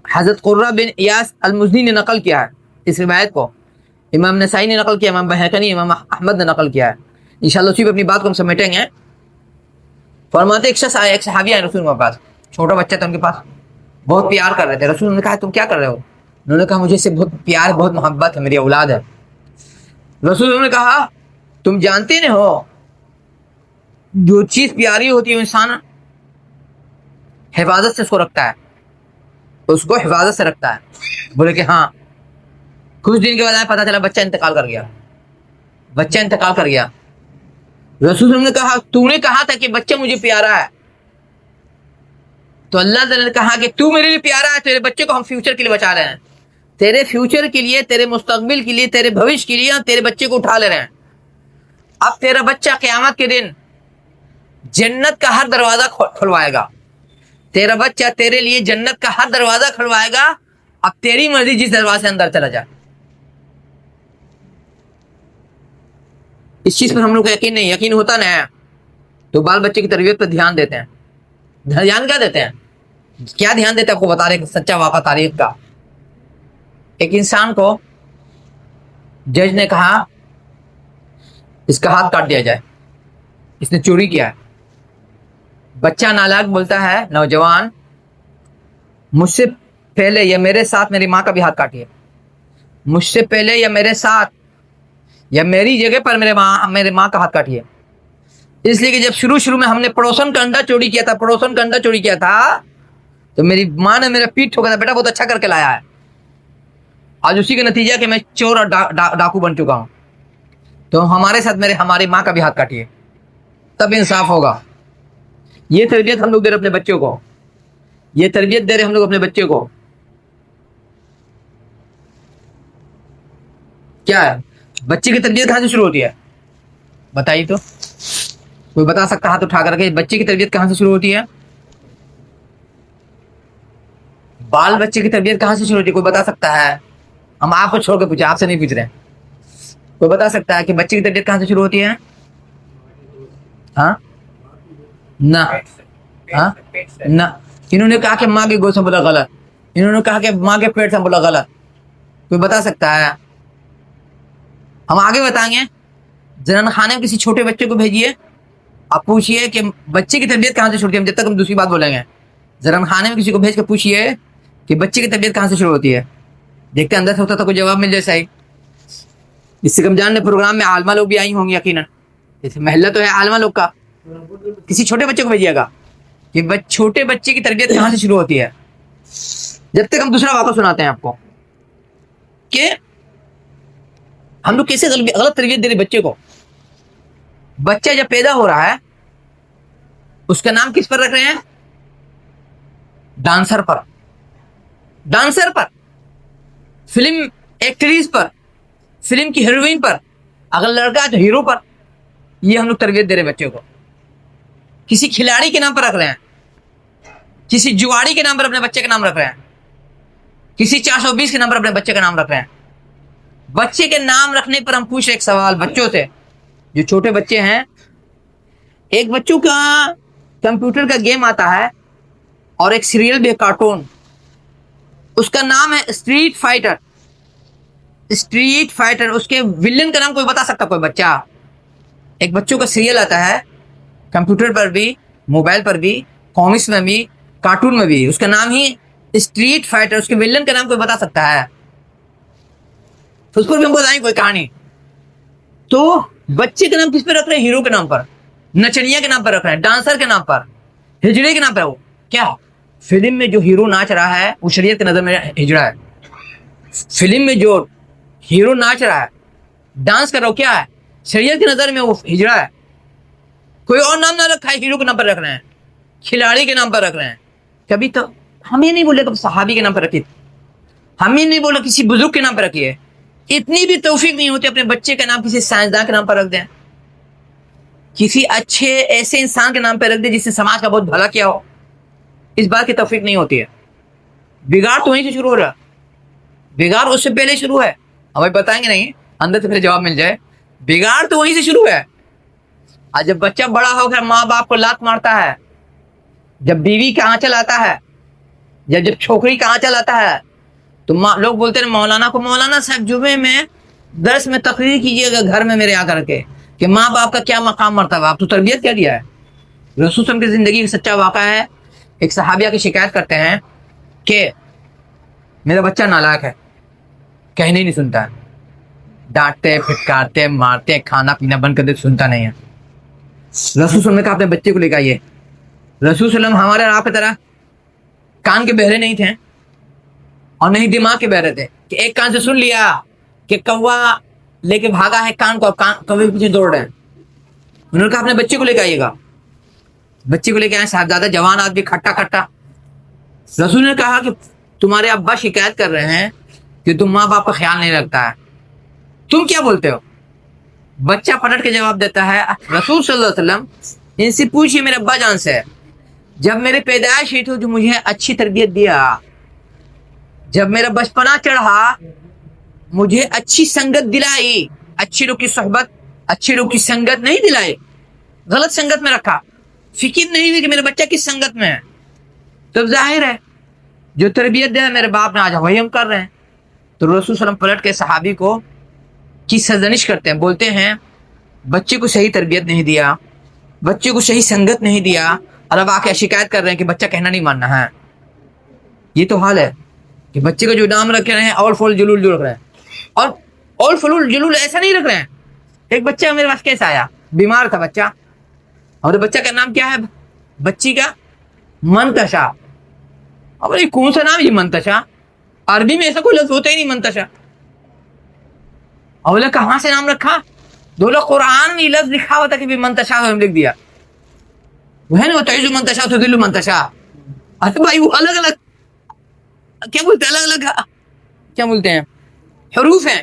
حضرت قرہ بن ایاس المزنی نے نقل کیا ہے. اس روایت کو امام نسائی نے نقل کیا, امام بہقی, امام احمد نے نقل کیا ہے. انشاءاللہ اسی پہ اپنی بات کو ہم سمیٹیں گے. فرماتے ایک شخص آیا, ایک صحابی آئے رسول کے پاس, چھوٹا بچہ تھا ان کے پاس, بہت پیار کر رہے تھے. رسول نے کہا تم کیا کر رہے ہو؟ انہوں نے کہا مجھے سے بہت پیار, بہت محبت ہے, میری اولاد ہے. رسول نے کہا تم جانتے نہیں ہو جو چیز پیاری ہوتی ہے انسان حفاظت سے اس کو رکھتا ہے, اس کو حفاظت سے رکھتا ہے. بولے کہ ہاں. کچھ دن کے بعد پتا چلا بچہ انتقال کر گیا. بچہ انتقال کر گیا. رسول نے کہا تو نے کہا تھا کہ بچہ مجھے پیارا ہے, تو اللہ تعالی نے کہا کہ تو میرے لیے پیارا ہے, تیرے بچے کو ہم فیوچر کے لیے بچا رہے ہیں, تیرے فیوچر کے لیے, تیرے مستقبل کے لیے, تیرے بھوش کے لیے تیرے بچے کو اٹھا لے رہے ہیں. اب تیرا بچہ قیامت کے دن جنت کا ہر دروازہ کھلوائے گا. تیرا بچہ تیرے لیے جنت کا ہر دروازہ کھلوائے گا. اب تیری مرضی جس دروازے سے اندر چلا جائے. اس چیز پر ہم لوگ کو یقین نہیں, یقین ہوتا نہیں ہے تو بال بچے کی تربیت پر دھیان دیتے ہیں. دھیان کیا دیتے ہیں؟ کیا دھیان دیتے ہیں؟ آپ کو بتا رہے سچا واقعہ تاریخ کا. ایک انسان کو جج نے کہا اس کا ہاتھ کاٹ دیا جائے, اس نے چوری کیا ہے. بچہ نالائق بولتا ہے, نوجوان مجھ سے پہلے یا میرے ساتھ میری ماں کا بھی ہاتھ کاٹیے, مجھ سے پہلے یا میرے ساتھ یا میری جگہ پر میرے ماں کا ہاتھ کاٹیے. اس لیے کہ جب شروع میں ہم نے پڑوسن کا انڈا چوری کیا تھا تو میری ماں نے میرا پیٹ ٹھوکا تھا, بیٹا بہت اچھا کر کے لایا ہے. آج اسی کا نتیجہ کہ میں چور اور ڈاکو بن چکا ہوں. تو ہمارے ساتھ ہماری ماں کا بھی ہاتھ کاٹیے, تب انصاف ہوگا. یہ تربیت ہم لوگ دے رہے اپنے بچوں کو, یہ تربیت دے رہے ہم لوگ اپنے بچے کو. کیا ہے بچے کی تربیت کہاں سے شروع ہوتی ہے بتائیے تو؟ کوئی بتا سکتا ہاتھ اٹھا کر کے بچے کی تربیت کہاں سے شروع ہوتی ہے؟ بال بچے کی تربیت کہاں سے شروع ہوتی ہے؟ کوئی بتا سکتا ہے؟ ہم آپ کو چھوڑ کے پوچھے, آپ سے نہیں پوچھ رہے. کوئی بتا سکتا ہے کہ بچے کی تربیت کہاں سے شروع ہوتی ہے؟ ہاں نہ, ہاں نہ. انہوں نے کہا کہ ماں کے گوشت سے بولا غلط, انہوں نے کہا کہ ماں کے پیٹ سے بولا غلط. کوئی بتا سکتا ہے؟ ہم آگے بتائیں گے. زنان خانے میں کسی چھوٹے بچے کو بھیجیے, آپ پوچھئے کہ بچے کی تربیت کہاں سے شروع ہوتی ہے. جب تک ہم دوسری بات بولیں گے, زنان خانے میں کسی کو بھیج کے پوچھئے کہ بچے کی تربیت کہاں سے شروع ہوتی ہے. دیکھتے اندر سے ہوتا تو کوئی جواب مل جائے صحیح. اس سے کم جان نے پروگرام میں عالمہ لوگ بھی آئی ہوں گی یقیناً, جیسے محلہ تو ہے عالمہ لوگ کا. کسی چھوٹے بچے کو بھیجیے گا کہ چھوٹے بچے کی تربیت کہاں سے شروع ہوتی ہے. جب تک ہم دوسرا واقعہ سناتے ہیں آپ کو کہ ہم لوگ کیسے غلط تربیت دے رہے بچے کو. بچہ جب پیدا ہو رہا ہے اس کا نام کس پر رکھ رہے ہیں؟ ڈانسر پر, ڈانسر پر, فلم ایکٹریس پر, فلم کی ہیروئن پر, اگر لڑکا ہے تو ہیرو پر. یہ ہم لوگ تربیت دے رہے بچے کو. کسی کھلاڑی کے نام پر رکھ رہے ہیں, کسی جواڑی کے نام پر اپنے بچے کا نام رکھ رہے ہیں, کسی 420 کے نام پر اپنے بچے کا نام رکھ رہے ہیں. بچے کے نام رکھنے پر ہم پوچھ رہے ایک سوال بچوں سے, جو چھوٹے بچے ہیں. ایک بچوں کا کمپیوٹر کا گیم آتا ہے اور ایک سیریل بھی ہے کارٹون, اس کا نام ہے اسٹریٹ فائٹر. اسٹریٹ فائٹر, اس کے ویلن کا نام کوئی بتا سکتا؟ کوئی بچہ. ایک بچوں کا سیریل آتا ہے کمپیوٹر پر بھی, موبائل پر بھی, کامکس میں بھی, کارٹون میں بھی, اس کا نام ہی اسٹریٹ فائٹر. اس کے ویلن کا نام کوئی بتا سکتا ہے؟ اس پر بھی ہم بتائیں کوئی کہانی. تو بچے کا نام کس پہ رکھ رہے ہیں؟ ہیرو کے نام پر, نچنیا کے نام پر رکھ رہے ہیں, ڈانسر کے نام پر, ہجڑے کے نام پر. وہ کیا فلم میں جو ہیرو ناچ رہا ہے وہ شریعت کی نظر میں ہجڑا ہے. فلم میں جو ہیرو ناچ رہا ہے, ڈانس کر رہا ہو, کیا ہے؟ شریعت کی نظر میں وہ ہجڑا ہے. کوئی اور نام نہ رکھا ہے, ہیرو کے نام پر رکھ رہے ہیں, کھلاڑی کے نام پر رکھ رہے ہیں. کبھی تو ہم یہ نہیں بولے کہ صحابی کے نام پر رکھیے, ہم یہ نہیں بولے کسی بزرگ کے نام پر رکھیے. اتنی بھی توفیق نہیں ہوتی اپنے بچے کا نام کسی سائنسدان کے نام پر رکھ دیں, کسی اچھے ایسے انسان کے نام پہ رکھ دیں جس نے سماج کا بہت بھلا کیا ہو. اس بات کی توفیق نہیں ہوتی ہے. بگاڑ تو وہیں سے شروع ہو رہا, بگاڑ اس سے پہلے شروع ہے. ہمیں بتائیں گے نہیں, اندر سے پہلے جواب مل جائے. بگاڑ تو وہیں سے شروع ہے. آج جب بچہ بڑا ہو کر ماں باپ کو لات مارتا ہے, جب بیوی کا آنچل آتا ہے, جب چھوکری کا آنچل آتا ہے, تو لوگ بولتے ہیں مولانا کو, مولانا صاحب جمعے میں درس میں تقریر کیجیے گا گھر میں میرے آ کر کے کہ ماں باپ کا کیا مقام مرتبہ, آپ تو تربیت کیا دیا ہے. رسول صلی اللہ علیہ وسلم کی زندگی کا سچا واقعہ ہے. ایک صحابیہ کی شکایت کرتے ہیں کہ میرا بچہ نالائق ہے, کہنے نہیں سنتا ہے, ڈانٹتے پھٹکارتے مارتے, کھانا پینا بند کر دیتے, سنتا نہیں ہے. رسول صلی اللہ علیہ وسلم نے کہا اپنے بچے کو لے کے آئیے. رسول صلی اللہ علیہ وسلم ہمارے اور آپ کی طرح کان کے بہرے نہیں تھے اور نہیں دماغ کے بہرے تھے کہ ایک کان سے سن لیا کہ کوا لے کے بھاگا ہے کان کو, کوے کے پیچھے دوڑ رہے ہیں. انہوں نے کہا اپنے بچے کو لے کے آئیے گا. بچے کو لے کے آئے, صاحبزادہ جوان آدمی, کھٹا کھٹا. رسول نے کہا کہ تمہارے ابا شکایت کر رہے ہیں کہ تم ماں باپ کا خیال نہیں رکھتا ہے, تم کیا بولتے ہو؟ بچہ پلٹ کے جواب دیتا ہے, رسول صلی اللہ علیہ وسلم ان سے پوچھئے میرے ابا جان سے, جب میرے پیدائش ہوئی تو جو مجھے اچھی تربیت دیا, جب میرا بچپنا چڑھا مجھے اچھی سنگت دلائی, اچھی لوگ کی صحبت, اچھی لوگ کی سنگت نہیں دلائی, غلط سنگت میں رکھا, فکر نہیں ہوئی کہ میرا بچہ کس سنگت میں ہے. تو ظاہر ہے جو تربیت دیا میرے باپ نے آج وہی ہم کر رہے ہیں. تو رسول صلی اللہ علیہ وسلم پلٹ کے صحابی کو کی سرزنش کرتے ہیں, بولتے ہیں بچے کو صحیح تربیت نہیں دیا, بچے کو صحیح سنگت نہیں دیا, اور اب آ کے شکایت کر رہے ہیں کہ بچہ کہنا نہیں ماننا ہے. یہ تو حال ہے کہ بچے کو جو نام رکھ رہے ہیں اول فول جلول جو رکھ رہے ہیں, اور اول فلول جلول ایسا نہیں رکھ رہے ہیں. ایک بچہ میرے پاس کیسا آیا, بیمار تھا بچہ, اور بچہ کا نام کیا ہے, بچی کا منتشا. اب یہ کون سا نام یہ منتشا, عربی میں ایسا کوئی لفظ ہوتا ہی نہیں منتشا. اور بولے کہاں سے نام رکھا, بولے قرآن میں یہ لفظ لکھا ہوا تھا کہ منتشا ہم لکھ دیا, وہ ہے نا وہ تعیذ منتشا تو دل منتشا. ارے بھائی وہ الگ الگ کیا بولتے ہیں, الگ الگ کیا بولتے ہیں, حروف ہیں,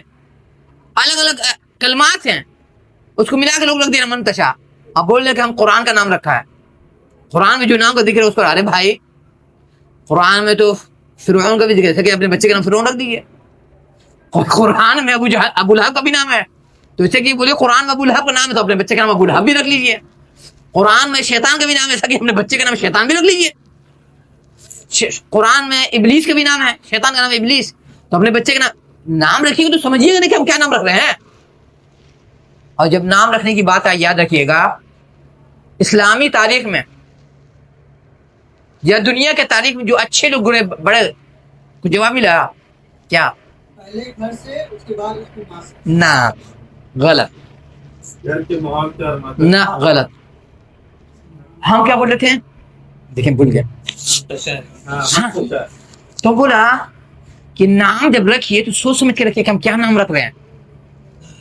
الگ الگ کلمات ہیں, اس کو ملا کے لوگ رکھ دیا منتشا. اب بول رہے کہ ہم قرآن کا نام رکھا ہے, قرآن میں جو نام کا ذکر ہے اس پر. ارے بھائی قرآن میں تو فرعون کا بھی ذکر ہے کہ اپنے بچے کا نام فرعون رکھ دیجیے. قرآن میں ابو لہب کا بھی نام ہے, تو اسے کہ بولے قرآن میں ابو لہب کا نام ہے تو اپنے بچے کا نام ابو لہب بھی رکھ لیجیے. قرآن میں شیطان کا بھی نام ہے, ایسا کہ اپنے بچے کا نام شیطان بھی رکھ لیجیے. قرآن میں ابلیس کا بھی نام ہے, شیطان کا نام ابلیس, تو اپنے بچے کا نام رکھیے گا تو سمجھیے گا نہیں کہ ہم کیا نام رکھ رہے ہیں. اور جب نام رکھنے کی بات آئی, یاد رکھیے گا اسلامی تاریخ میں یا دنیا کے تاریخ میں جو اچھے لوگ گرے بڑے, کچھ جواب ملا کیا؟ پہلے گھر سے اس کے بعد اس کی ماں سے. نہ غلط, گھر کے ماحول کا نہ غلط. ہم کیا بول رہے تھے, دیکھیں بھول گئے. تو بولا کہ نام جب رکھیے تو سوچ سمجھ کے رکھیے کہ ہم کیا نام رکھ رہے ہیں.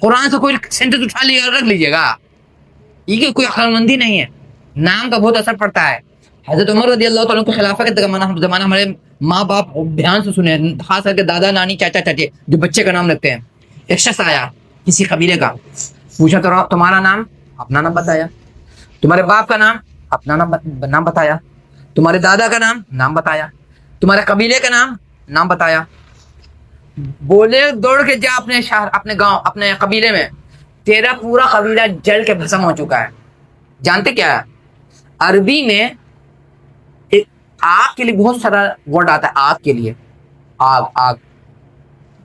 قرآن سے کوئی سینٹنس اٹھا لیا اور رکھ لیجیے گا, یہ کوئی عقل مندی نہیں ہے. نام کا بہت اثر پڑتا ہے. حضرت عمر رضی اللہ تعالیٰ کے خلافت کے زمانہ ہمارے ماں باپ دھیان سے سنے, خاص کر کے دادا نانی چاچا چاچے جو بچے کا نام رکھتے ہیں. ایک شخص آیا کسی قبیلے کا, پوچھا تو تمہارا نام, اپنا نام بتایا, تمہارے باپ کا نام, اپنا نام بتایا, تمہارے دادا کا نام بتایا, تمہارے قبیلے کا نام بتایا. بولے دوڑ کے جا اپنے شہر, اپنے گاؤں, اپنے قبیلے میں, تیرا پورا قبیلہ جل کے بھسم ہو چکا ہے. جانتے کیا ہے عربی میں آگ کے لیے بہت سارا ورڈ آتا ہے, آگ کے لیے, آگ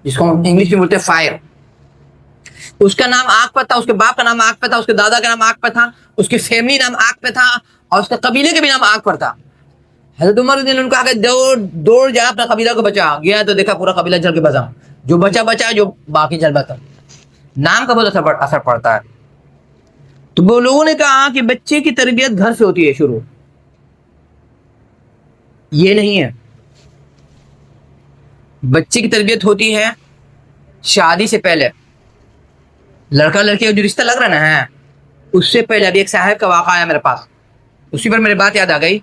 جس کو انگلش میں بولتے ہیں فائر. اس کا نام آگ پہ تھا, اس کے باپ کا نام آگ پہ تھا, اس کے دادا کا نام آگ پہ تھا, اس کی فیملی نام آگ پہ تھا, اور اس کے قبیلے کا بھی نام آگ پر تھا. حضرت عمر نے ان کو کہا کہ دوڑ جا اپنا قبیلہ کو بچا. گیا تو دیکھا پورا قبیلہ جل کے بچا, جو بچا, جو باقی جل بچا. نام کا بہت اثر پڑتا ہے. تو وہ لوگوں نے کہا کہ بچے کی تربیت گھر سے ہوتی ہے شروع. یہ نہیں ہے. بچے کی تربیت ہوتی ہے شادی سے پہلے. لڑکا لڑکی کا جو رشتہ لگ رہا نا ہے اس سے پہلے. ابھی ایک صاحب کا واقعہ آیا میرے پاس, اسی پر میری بات یاد آ گئی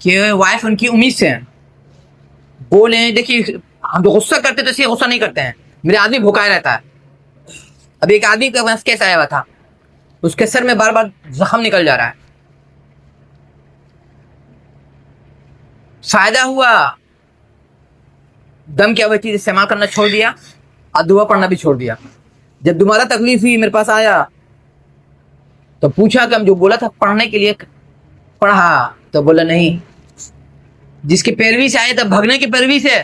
کہ وائف ان کی امید سے ہیں. بولے دیکھیے ہم جو غصہ کرتے تو غصہ نہیں کرتے ہیں, میرے آدمی بھوکا رہتا ہے. ابھی ایک آدمی کا پاس کیس آیا ہوا تھا, اس کے سر میں بار بار زخم نکل جا رہا ہے. فائدہ ہوا, دم کی چیز استعمال کرنا چھوڑ دیا اور دعا پڑھنا بھی چھوڑ دیا. جب دوبارہ تکلیف ہوئی میرے پاس آیا تو پوچھا کہ ہم جو بولا تھا پڑھنے کے لیے پڑھا, تو بولا نہیں. جس کی پیروی سے آئے تھا بھگنے کی پیروی سے,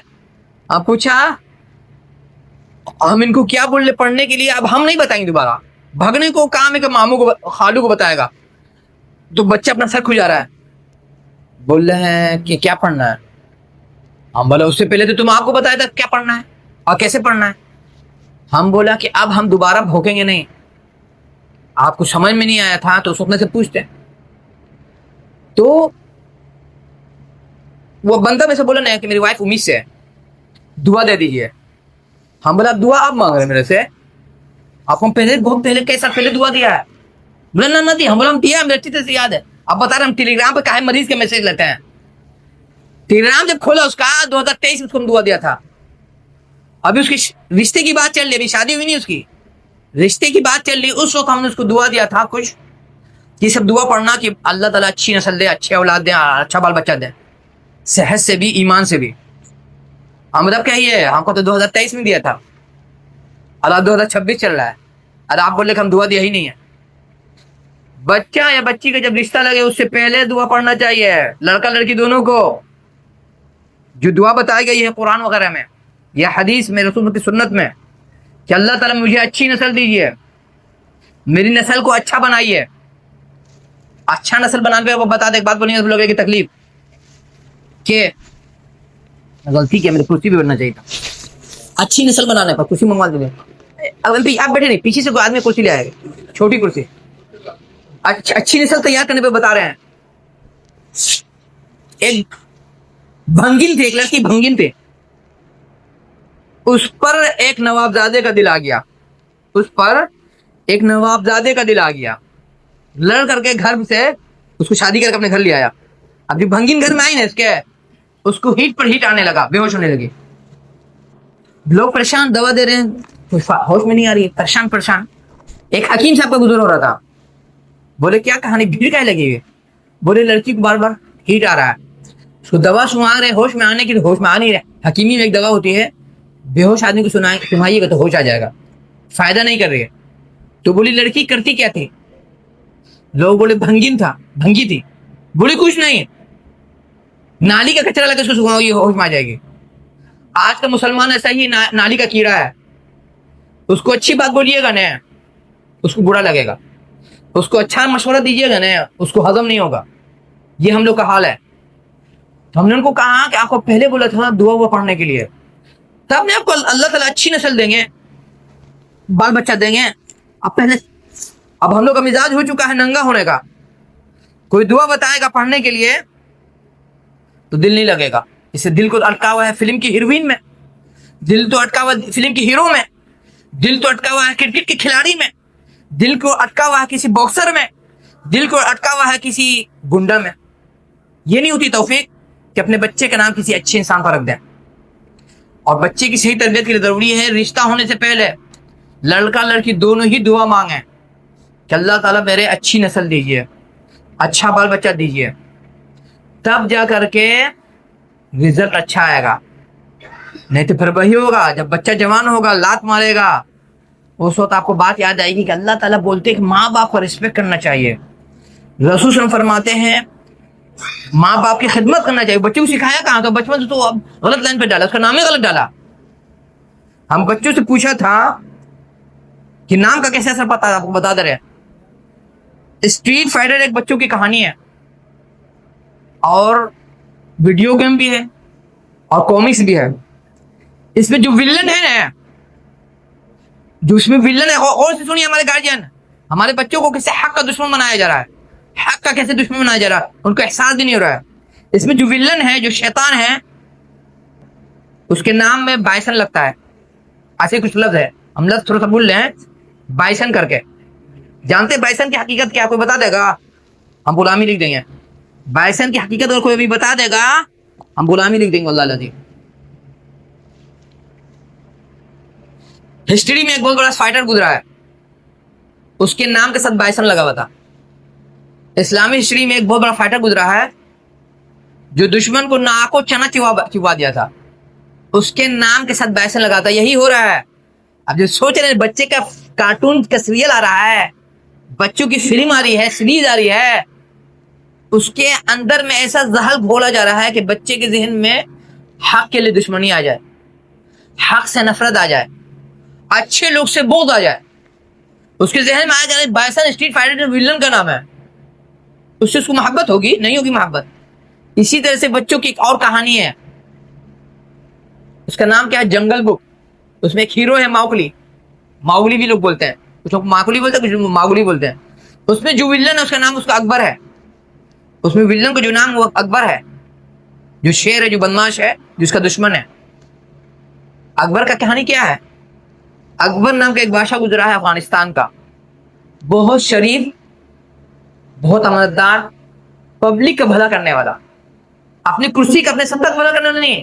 اب پوچھا ہم ان کو کیا بول رہے پڑھنے کے لیے, اب ہم نہیں بتائیں گے دوبارہ. بھگنے کو کام ہے کہ ماموں کو خالو کو بتائے گا. تو بچہ اپنا سر کھجا رہا ہے, بول رہے ہیں کہ کیا پڑھنا ہے. ہم بولا اس سے پہلے تو تم آپ کو بتایا تھا کیا پڑھنا ہے اور کیسے پڑھنا ہے. ہم بولا کہ اب ہم دوبارہ بھوکیں گے نہیں, آپ کو سمجھ میں نہیں آیا تھا تو اس وقت سے پوچھتے. تو وہ بندہ میں سے بولا نہیں کہ میری وائف امید سے ہے, دعا دے دیجیے. ہم بولا دعا آپ مانگ رہے میرے سے, آپ کو پہلے بہت پہلے کئی سال پہلے دعا دیا ہے. بولا نہ دی. ہم بولا ہم دیا, ہمیں اچھی طرح سے یاد ہے. اب بتا رہے ہم ٹیلی گرام پہ کہے مریض کے میسج لیتے ہیں. ٹیلی گرام جب کھولا اس کا 2023 میں اس کو ہم دعا دیا تھا. ابھی اس کی رشتے کی بات چل رہی, ابھی شادی ہوئی نہیں اس کی, رشتے کی بات چل رہی. اس وقت ہم نے اس کو دعا دیا تھا کچھ یہ سب دعا پڑھنا کہ اللہ تعالیٰ اچھی نسل دے, اچھے اولاد دے, اچھا بال بچہ دے, صحت سے بھی ایمان سے بھی. ہم مطلب کہیے ہم کو تو 2023 میں دیا تھا, اللہ 2026 چل رہا ہے, اور آپ بولے کہ ہم دعا دیا ہی نہیں ہے. بچہ یا بچی کا جب رشتہ لگے اس سے پہلے دعا پڑھنا چاہیے, لڑکا لڑکی دونوں کو. جو دعا بتائی گئی ہے قرآن وغیرہ میں یا حدیث میں, رسول کی سنت میں, کہ اللہ تعالیٰ مجھے اچھی نسل دیجیے, میری نسل کو اچھا بنائیے. اچھا نسل بنانے پہ وہ بتا دے, ایک بات بولیں گے لوگوں کی تکلیف کہ غلطی کیا, میرے کرسی پہ بیٹھنا چاہیے تھا. اچھی نسل بنانے پر کرسی منگوا دیں. آپ بیٹھے نہیں, پیچھے سے کوئی آدمی کرسی لے آئے گا, چھوٹی کرسی. اچھی نسل تیار کرنے پہ بتا رہے ہیں. ایک بھنگن تھے, ایک لڑکی بھنگن تھے, اس پر ایک نوابزادے کا دل آ گیا. اس پر ایک نوابزادے کا دل آ گیا, لڑ کر کے گھر سے اس کو شادی کر کے اپنے گھر لے آیا. اب جو بھنگن گھر میں آئی نا اس کو ہیٹ پر ہیٹ آنے لگا, بے ہوش ہونے لگی. لوگ پریشان, دوا دے رہے ہیں, ہوش میں نہیں آ رہی, پریشان. ایک حکیم صاحب کا گزر ہو رہا تھا, بولے کیا کہانی, بھیڑ کہنے لگی ہوئی. بولے لڑکی کو بار بار ہیٹ آ رہا ہے, اس کو دوا سنوا رہے, ہوش میں آنے کی, ہوش میں آ نہیں رہے. حکیمی میں ایک دوا ہوتی ہے, بے ہوش آدمی کو سنائیے گا تو ہوش آ جائے گا, فائدہ نہیں کر رہی ہے. تو بولی لڑکی کرتی کیا تھی, لوگ بولے بھنگن تھا, بھنگی تھی. بولی کچھ نہیں, نالی کا کچرا لگا اس کو سنگاؤ, یہ ہوش میں آ جائے گی. آج کا مسلمان ایسا ہی نالی کا کیڑا ہے, اس کو اچھی بات بولیے گا نا اس کو برا لگے گا, اس کو اچھا مشورہ دیجیے گا نا اس کو ہضم نہیں ہوگا. یہ ہم لوگ کا حال ہے. تو ہم نے ان کو کہا کہ آپ کو پہلے بولا تھا دعا ہوا پڑھنے کے لیے, تب نے آپ کو اللہ تعالیٰ اچھی نسل دیں گے, بال بچہ دیں گے. اب ہم لوگ کا مزاج ہو چکا ہے ننگا ہونے کا. کوئی دعا بتائے گا پڑھنے کے لیے تو دل نہیں لگے گا. اس سے دل کو اٹکا ہوا ہے فلم کی ہیروین میں, دل تو اٹکا ہوا فلم کی ہیرو میں, دل تو اٹکا ہوا ہے کرکٹ کے کھلاڑی میں, دل کو اٹکا ہوا ہے کسی باکسر میں, دل کو اٹکا ہوا ہے کسی گنڈا میں. یہ نہیں ہوتی توفیق کہ اپنے بچے کا نام کسی اچھے انسان پر رکھ دیں. اور بچے کی صحیح تربیت کے لیے ضروری ہے رشتہ ہونے سے پہلے لڑکا لڑکی دونوں ہی دعا مانگیں کہ اللہ تعالیٰ میرے اچھی نسل دیجیے, اچھا بال بچہ دیجیے, تب جا کر کے رزلٹ اچھا آئے گا. نہیں تو پھر وہی ہوگا, جب بچہ جوان ہوگا لات مارے گا, اس وقت آپ کو بات یاد آئے گی کہ اللہ تعالیٰ بولتے کہ ماں باپ کو رسپیکٹ کرنا چاہیے. رسول صلی اللہ علیہ وسلم فرماتے ہیں ماں باپ کی خدمت کرنا چاہیے. بچے کو سکھایا کہاں, تو بچپن سے تو اب غلط لائن پہ ڈالا, اس کا نام ہی غلط ڈالا. ہم بچوں سے پوچھا تھا کہ نام کا کیسے اثر پتا, آپ کو بتا دے رہے. اسٹریٹ فائٹر ایک بچوں کی کہانی ہے, اور ویڈیو گیم بھی ہے, اور کامکس بھی ہے. اس میں جو ولن ہے نا, جو اس میں ولن ہے, اور سے سنیے ہمارے گارجین, ہمارے بچوں کو کیسے حق کا دشمن بنایا جا رہا ہے, حق کا کیسے دشمن بنایا جا رہا ہے, ان کو احساس بھی نہیں ہو رہا ہے. اس میں جو ولن ہے، جو شیطان ہے، اس کے نام میں بائسن لگتا ہے. ایسے کچھ لفظ ہے، ہم لفظ تھوڑا سا بھول رہے ہیں بائسن کر کے. جانتے ہیں بائسن کی حقیقت کیا؟ کوئی بتا دے گا؟ ہم غلامی لکھ دیں گے. بائسن کی حقیقت اگر کوئی بھی بتا دے گا ہم غلامی لکھ دیں گے. اللہ العظیم. ہسٹری میں ایک بہت بڑا فائٹر گزرا ہے، اس کے نام کے ساتھ بائسن لگا ہوا تھا. اسلامی ہسٹری میں ایک بہت بڑا فائٹر گزرا ہے جو دشمن کو ناک و چنا چبا دیا تھا، اس کے نام کے ساتھ بائسن لگا تھا. یہی ہو رہا ہے. اب جو سوچ رہے ہیں بچے کا کارٹون کا سیریل آ رہا ہے، بچوں کی فلم آ رہی ہے، سیریز آ رہی ہے، اس کے اندر میں ایسا زہر گھولا جا رہا ہے کہ بچے کے ذہن میں حق کے لیے دشمنی آ جائے، حق سے نفرت آ جائے، اچھے لوگ سے بغض آ جائے. اس کے ذہن میں آ جائے بائسن اسٹریٹ فائٹر ولن کا نام ہے، اس سے اس کو محبت ہوگی؟ نہیں ہوگی محبت. اسی طرح سے بچوں کی ایک اور کہانی ہے، اس کا نام کیا ہے؟ جنگل بک. اس میں ایک ہیرو ہے ماؤگلی، ماؤگلی بھی لوگ بولتے ہیں، کچھ لوگ ماؤگلی بولتے ہیں، کچھ لوگ ماؤگلی بولتے ہیں. اس میں جو ولن ہے اس کا نام اس کا اکبر ہے. اس میں ولن کا جو نام وہ اکبر ہے، جو شیر ہے، جو بدماش ہے، جس کا دشمن ہے. اکبر کا کہانی کیا ہے؟ اکبر نام کا ایک بادشاہ گزرا ہے افغانستان کا، بہت شریف، بہت امانتدار، پبلک کا بھلا کرنے والا، اپنی کرسی کا، اپنے سب کا بھلا کرنے والا نہیں.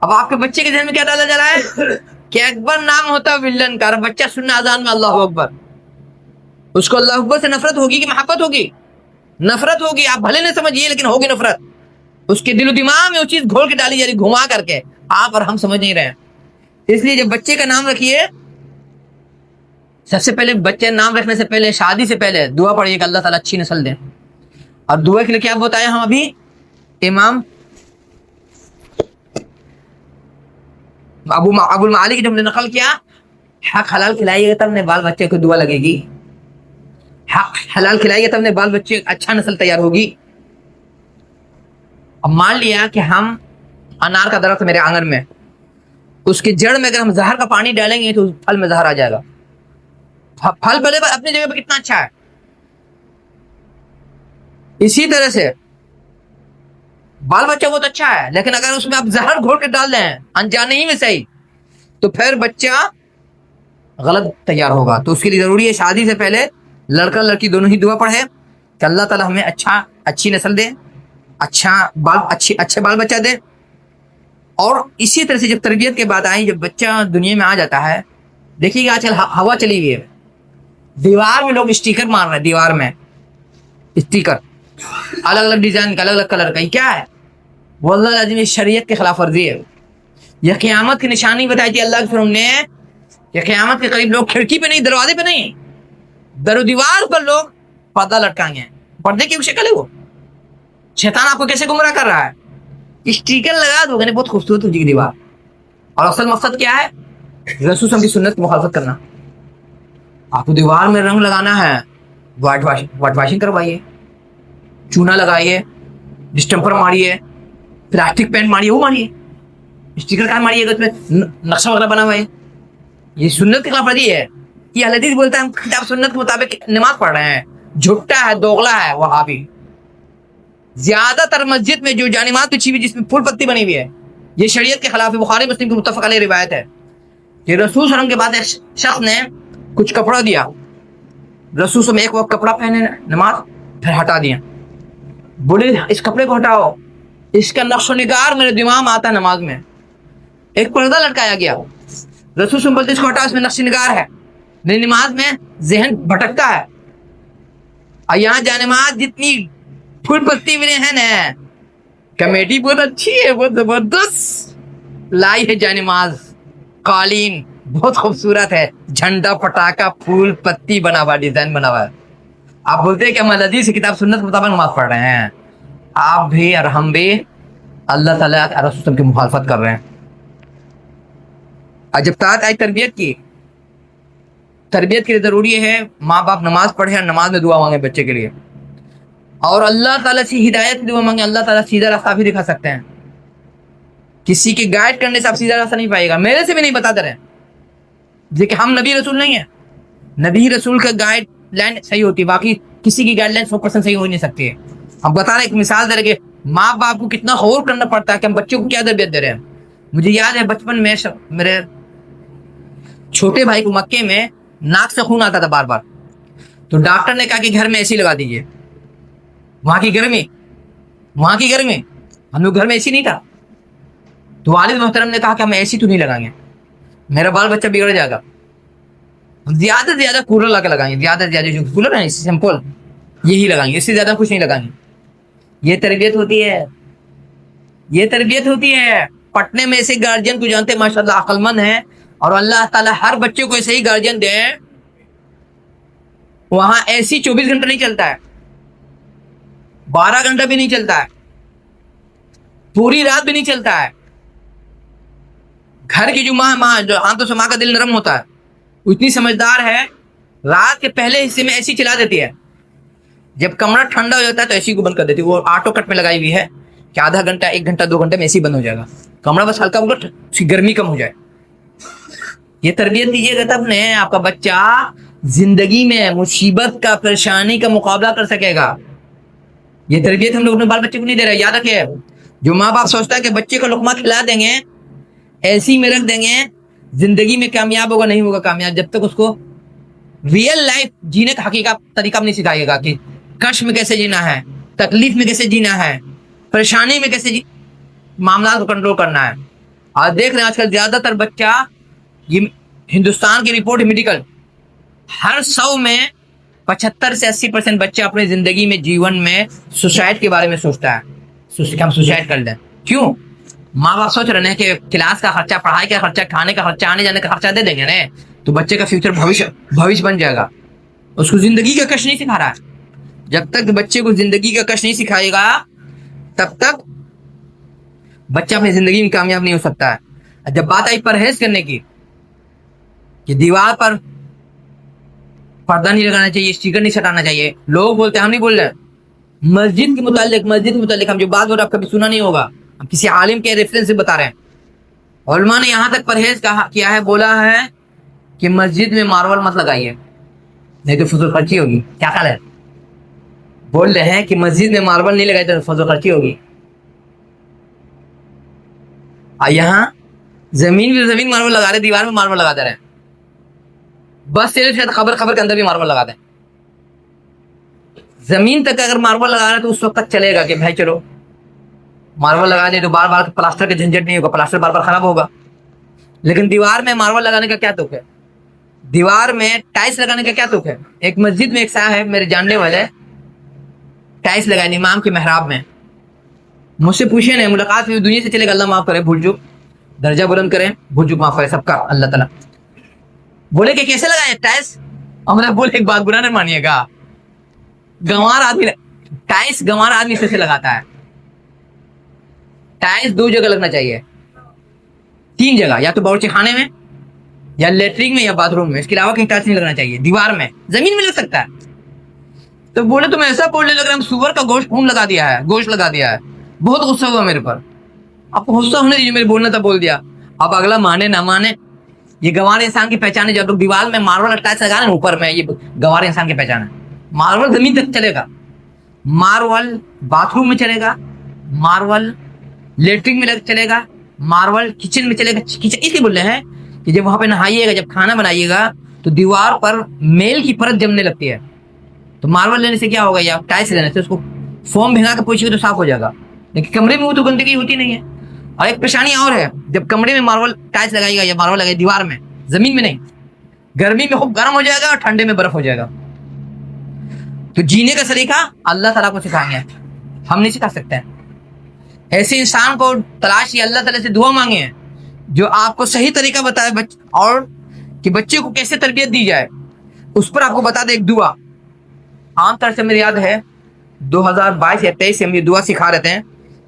اب آپ کے بچے کے ذہن میں کیا ڈالا جا رہا ہے کہ اکبر نام ہوتا ہے ولن کا، اور بچہ سننا اذان میں اللہ اکبر. اس کو اللہ اکبر سے نفرت ہوگی کہ محبت ہوگی؟ نفرت ہوگی. آپ بھلے نہ سمجھیے لیکن ہوگی نفرت. اس کے دل و دماغ میں وہ چیز گھول کے ڈالی جا رہی، گھما کر کے. آپ اور ہم سمجھ نہیں رہے ہیں. اس لیے جب بچے کا نام رکھیے، سب سے پہلے بچے نام رکھنے سے پہلے، شادی سے پہلے دعا پڑھیے کہ اللہ تعالیٰ اچھی نسل دے. اور دعا کے لیے کیا بتایا ہم ابھی؟ امام ابو المعالی کی جب نے نقل کیا، حق حلال کھلائیے گا تب نے بال بچے کو دعا لگے گی، حق حلال کھلائیے گا تب نے بال بچے اچھا نسل تیار ہوگی. اب مان لیا کہ ہم انار کا درخت میرے آنگن میں، اس کی جڑ میں اگر ہم زہر کا پانی ڈالیں گے تو پھل میں زہر آ جائے گا. پھل بھلے اپنی جگہ پہ کتنا اچھا ہے. اسی طرح سے بال بچہ بہت اچھا ہے، لیکن اگر اس میں آپ زہر گھول کے ڈال دیں انجانے ہی میں صحیح، تو پھر بچہ غلط تیار ہوگا. تو اس کے لیے ضروری ہے شادی سے پہلے لڑکا لڑکی دونوں ہی دعا پڑھے کہ اللہ تعالیٰ ہمیں اچھی نسل دے، اچھے بال بچہ دے. اور اسی طرح سے جب تربیت کے بعد آئی، جب بچہ دنیا میں آ جاتا ہے، دیکھیے گا آج کل ہوا چلی ہوئی ہے، دیوار میں لوگ اسٹیکر مار رہے ہیں. دیوار میں اسٹیکر الگ الگ ڈیزائن کا، الگ الگ کلر کا. یہ کیا ہے؟ وہ اللہ العظیم شریعت کے خلاف ورزی ہے. یہ قیامت کی نشانی بتائی تھی اللہ کے فرمان نے کہ قیامت کے قریب لوگ کھڑکی پہ نہیں، دروازے پہ نہیں، در و دیوار پر لوگ پردہ لٹکائیں گے. پردے کی شکل ہے وہ. شیطان آپ کو کیسے گمراہ کر رہا ہے؟ اسٹیکر لگا دو گے، بہت خوبصورت ہو جائے گی دیوار. اور اصل مقصد کیا ہے؟ رسول صلی کی سنت کی مخالفت کرنا. آپ کو دیوار میں رنگ لگانا ہے، وائٹ واشنگ کروائیے، چونا لگائیے، ڈسٹمپر ماریے، پلاسٹک پینٹ ماریے، وہ ماریے. اسٹیکر کا ماریے گا، اس میں نقشہ وغیرہ بنا ہوا ہے. یہ سنت کے خلاف ورزی ہے. یہ حدیث بولتا ہے ہم کتاب سنت کے مطابق نماز پڑھ رہے ہیں. جھٹا ہے، دوغلا ہے وہابی. زیادہ تر مسجد میں جو جانماز بچھی ہوئی جس میں پھول پتی بنی ہوئی ہے، یہ شریعت کے خلاف ہے. بخاری مسلم کی متفق علیہ روایت ہے کہ رسول صلی اللہ علیہ وسلم کے بعد ایک شخص نے کچھ کپڑا دیا. رسول صلی اللہ علیہ وسلم ایک وقت کپڑا پہنے نماز، پھر ہٹا دیا. بولے اس کپڑے کو ہٹاؤ، اس کا نقش و نگار میرے دماغ میں آتا ہے نماز میں. ایک پردہ لٹکایا گیا. رسول صلی اللہ علیہ وسلم بولتے اس کو ہٹاؤ، اس میں نقش و نگار ہے، میری نماز میں ذہن بھٹکتا ہے. اور یہاں جانماز جتنی پھول پتی میں ہے نا، کمیٹی بہت اچھی ہے، بہت زبردست لائی ہے جانماز. قالین بہت خوبصورت ہے، جھنڈا پٹاخہ پھول پتی بنا ہوا، ڈیزائن بنا ہوا ہے. آپ بولتے ہیں کہ ہم حدیث کی کتاب سنت کے مطابق نماز پڑھ رہے ہیں. آپ بھی اور ہم بھی اللہ تعالیٰ اور رسول صلی کی مخالفت کر رہے ہیں. اور جب بات آئی تربیت کی، تربیت کے لیے ضروری ہے ماں باپ نماز پڑھے اور نماز میں دعا مانگے بچے کے لیے، اور اللہ تعالیٰ سے ہدایت کی دعا مانگے. اللہ تعالیٰ سیدھا راستہ بھی دکھا سکتے ہیں. کسی کی گائیڈ کرنے سے آپ سیدھا راستہ نہیں پائے گا، میرے سے بھی نہیں بتاتے رہے. کہ ہم نبی رسول نہیں ہیں. نبی رسول کا گائیڈ لائن صحیح ہوتی ہے، باقی کسی کی گائیڈ لائن 100% صحیح ہو نہیں سکتی ہے. ہم بتا رہے ہیں ایک مثال دے رہے کہ ماں باپ کو کتنا غور کرنا پڑتا ہے کہ ہم بچوں کو کیا تربیت دے رہے ہیں. مجھے یاد ہے بچپن میں میرے چھوٹے بھائی کو مکے میں ناک سے خون آتا تھا بار بار, تو ڈاکٹر نے کہا کہ گھر میں اے سی لگا دیجیے. وہاں کی گرمی, ہم لوگ گھر میں اے سی نہیں تھا, تو والد محترم نے کہا کہ ہم اے سی تو نہیں لگائیں گے, میرا بال بچہ بگڑ جائے گا, ہم زیادہ سے زیادہ کولر لا کے لگائیں گے, زیادہ سے زیادہ جو کولر ہے سمپل یہی لگائیں گے, اس سے زیادہ کچھ نہیں لگائیں گے. یہ تربیت ہوتی ہے. پٹنے میں ایسے گارجین کو جانتے ہیں ماشاء اللہ عقل مند ہیں, اور اللہ تعالیٰ ہر بچے کو ایسے ہی گارجین دے. وہاں اے سی 24 گھنٹہ نہیں چلتا ہے, 12 گھنٹہ بھی نہیں چلتا ہے, پوری رات بھی نہیں چلتا ہے. گھر کی جو ماں جو ہاں تو ماں کا دل نرم ہوتا ہے, وہ اتنی سمجھدار ہے, رات کے پہلے حصے میں اے سی چلا دیتی ہے. جب کمرہ ٹھنڈا ہو جاتا ہے تو اے سی کو بند کر دیتی ہے. وہ آٹو کٹ میں لگائی ہوئی ہے کہ آدھا گھنٹہ 1 گھنٹہ 2 گھنٹے میں اے سی بند ہو جائے گا, کمرہ بس ہلکا پھلکا اس کی گرمی کم ہو جائے. یہ تربیت دیجیے گا تب نے آپ کا بچہ زندگی میں مصیبت کا پریشانی کا مقابلہ کر سکے گا. یہ تربیت ہم لوگ اپنے بال بچے کو نہیں دے رہے. یاد رکھیے, جو ماں باپ سوچتا ہے کہ بچے کو لقمہ کھلا دیں گے, اے سی میں رکھ دیں گے, زندگی میں کامیاب ہوگا نہیں ہوگا کامیاب, جب تک اس کو ریئل لائف جینے کا حقیقت طریقہ نہیں سکھائے گا کہ کشٹ میں کیسے جینا ہے, تکلیف میں کیسے جینا ہے, پریشانی میں کیسے معاملات کو کنٹرول کرنا ہے. آج دیکھ رہے ہیں آج کل زیادہ تر بچہ, یہ ہندوستان کی رپورٹ میڈیکل, ہر 100 میں 75 سے 80% بچہ اپنی زندگی میں جیون میں سوسائڈ کے بارے میں سوچتا ہے کہ ہم سوسائڈ کر لیں. کیوں؟ ماں باپ سوچ رہے ہیں کہ کلاس کا خرچہ, پڑھائی کا خرچہ, کھانے کا خرچہ, آنے جانے کا خرچہ دے دیں گے نا تو بچے کا فیوچر بھوش بن جائے گا. اس کو زندگی کا کشٹ نہیں سکھا رہا ہے. جب تک بچے کو زندگی کا کشٹ نہیں سکھائے گا تب تک بچہ اپنی زندگی میں کامیاب نہیں ہو سکتا ہے. جب بات آئی پرہیز کرنے کی کہ دیوار پر پردہ نہیں لگانا چاہیے, اسٹیکر نہیں سٹانا چاہیے, لوگ بولتے ہیں, ہم نہیں بول رہے. مسجد کے متعلق ہم جو بات ہو رہا ہے آپ کبھی سنا نہیں ہوگا, ہم کسی عالم کے ریفرنس سے بتا رہے ہیں. علماء نے یہاں تک پرہیز کیا ہے, بولا ہے کہ مسجد میں ماربل مت لگائیے نہیں تو فضول خرچی ہوگی. کیا خیال ہے؟ بول رہے ہیں کہ مسجد میں ماربل نہیں لگائے تو فضول خرچی ہوگی. یہاں زمین ماربل لگا رہے, دیوار میں ماربل لگا دے رہے ہیں. بس صرف خبر کے اندر بھی ماربل لگا دیں. زمین تک اگر ماربل لگا رہے ہیں تو اس وقت تک چلے گا کہ بھائی چلو ماربل لگا دیں تو بار بار پلاسٹر کا جھنجٹ نہیں ہوگا, پلاسٹر بار بار خراب ہوگا. لیکن دیوار میں ماربل لگانے کا کیا تک ہے, دیوار میں ٹائلس لگانے کا کیا تک ہے. ایک مسجد میں ایک صاحب ہے میرے جاننے والے, ٹائلس لگائے امام کے محراب میں. مجھ سے پوچھے نہیں, ملاقات ہوئی, دنیا سے چلے گا, اللہ معاف کرے, بھول چک درجہ بلند کریں, بھول چک معاف کرے سب کا اللہ تعالیٰ. بولے کہ کیسے لگائے ٹائلس, اور میں بولے ایک بات برا نہیں مانیے گا, گنوار آدمی ٹائلس گنوار آدمی سے لگاتا ہے. ٹائلس 2 جگہ لگنا چاہیے, 3 جگہ, یا تو باورچی خانے میں یا لیٹرین میں یا باتھ روم میں, اس کے علاوہ کہیں ٹائلس نہیں لگنا چاہیے. دیوار میں, زمین میں لگ سکتا ہے. تو بولے تم ایسا بولنے لگ رہے ہم سور کا گوشت لگا دیا ہے. بہت غصہ ہوا میرے پر. آپ کو غصہ ہونے دیجیے, میرے بولنا تھا بول دیا. اب اگلا مانے نہ مانے, یہ گوار انسان کی پہچان ہے. جب لوگ دیوار میں ماربل ٹائلس لگا رہے ہیں اوپر میں, یہ گوار انسان کی پہچان ہے. ماربل زمین تک چلے گا, ماربل باتھ روم میں چلے گا, ماربل لیٹرین میں چلے گا, ماربل کچن میں چلے گا. کچن اس لیے بول رہے ہیں کہ جب وہاں پہ نہائیے گا, جب کھانا بنائیے گا تو دیوار پر میل کی پرت جمنے لگتی ہے. تو ماربل لینے سے کیا ہوگا, یا ٹائلس لینے سے اس کو فوم بھگا کے پوچھیے تو صاف ہو جائے گا. لیکن کمرے میں وہ تو گندگی ہوتی نہیں ہے. اور ایک پریشانی اور ہے, جب کمرے میں ماربل ٹائلس لگائیے گا یا ماربل لگائیے دیوار میں, زمین میں نہیں, گرمی میں خوب گرم ہو جائے گا اور ٹھنڈے میں برف ہو جائے گا. تو جینے کا سلیقہ اللہ تعالیٰ کو سکھائیں گے, ہم نہیں سکھا سکتے ہیں. ایسے انسان کو تلاش یا اللہ تعالیٰ سے دعا مانگے ہیں جو آپ کو صحیح طریقہ بتائے, اور کہ بچے کو کیسے تربیت دی جائے اس پر آپ کو بتا دے ایک دعا. عام طور سے میری یاد ہے 2022 یا 23 سے ہم یہ دعا سکھا رہتے ہیں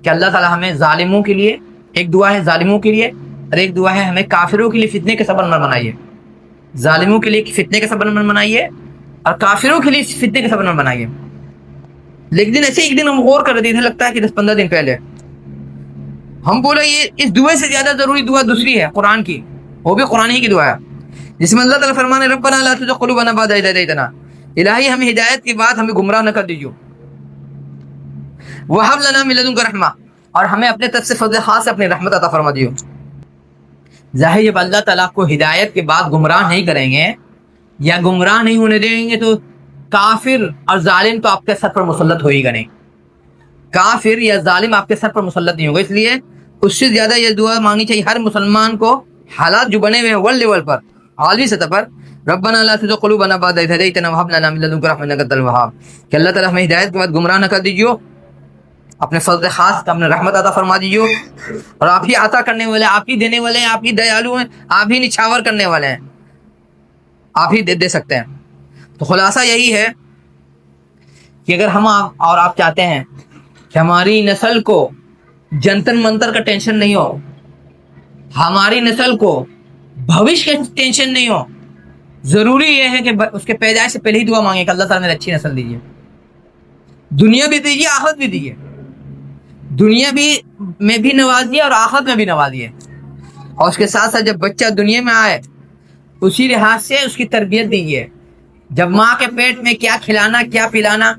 کہ اللہ تعالیٰ ہمیں ظالموں کے لیے, ایک دعا ہے ظالموں کے لیے اور ایک دعا ہے ہمیں کافروں کے لیے فتنے کے سبب نہ بنائیے. ظالموں کے لیے فتنے کے سبب نہ بنائیے اور کافروں کے لیے فتنے کے سبب نہ بنائیے. لیکن ایسے ایک دن ہم غور کر رہے تھے, لگتا ہے کہ 10-15 دن پہلے ہم بولے یہ اس دعا سے زیادہ ضروری دعا دوسری ہے قرآن کی, وہ بھی قرآن ہی کی دعا ہے, جس میں اللہ تعالیٰ فرمانے ربنا لا تزغ قلوبنا بعد إذ هديتنا, الہی ہمیں ہدایت کی بات ہمیں گمراہ نہ کر دیجیے. وَهَبْ لَنَا مِن لَدُنْكَ رَحْمَةً, اور ہمیں اپنے طرف سے فضل خاص سے اپنی رحمت عطا فرما دیو. ظاہر جب اللہ تعالیٰ کو ہدایت کے بعد گمراہ نہیں کریں گے یا گمراہ نہیں ہونے دیں گے تو کافر اور ظالم تو آپ کے سر پر مسلط ہوئے گا نہیں. کافر یا ظالم آپ کے سر پر مسلط نہیں ہوگا. اس لیے اس سے زیادہ یہ دعا مانگنی چاہیے ہر مسلمان کو. حالات جو بنے ہوئے ہیں ورلڈ لیول پر, عالمی سطح پر, ربنا لا تزغ قلوبنا بعد إذ هديتنا وهب لنا من لدنك رحمة إنك أنت الوهاب, کہ اللہ تعالیٰ ہمیں ہدایت کے بعد گمراہ نہ کر دیجیے, اپنے فضل خاص کا اپنے رحمت عطا فرما دیجیے. اور آپ ہی عطا کرنے والے, آپ ہی دینے والے ہیں, آپ ہی دیالو ہیں, آپ ہی نچھاور کرنے والے ہیں, آپ ہی دے سکتے ہیں. تو خلاصہ یہی ہے کہ اگر ہم اور آپ چاہتے ہیں کہ ہماری نسل کو جنتر منتر کا ٹینشن نہیں ہو, ہماری نسل کو بھوش کا ٹینشن نہیں ہو, ضروری یہ ہے کہ اس کے پیدائش سے پہلے ہی دعا مانگے کہ اللہ تعالیٰ میرے اچھی نسل دیجیے, دنیا بھی دیجیے, آخرت بھی دیجیے. دنیا بھی میں بھی نوازیے اور آخرت میں بھی نوازیے. اور اس کے ساتھ ساتھ جب بچہ دنیا میں آئے اسی لحاظ سے اس کی تربیت دیجیے. جب ماں کے پیٹ میں کیا کھلانا, کیا پلانا,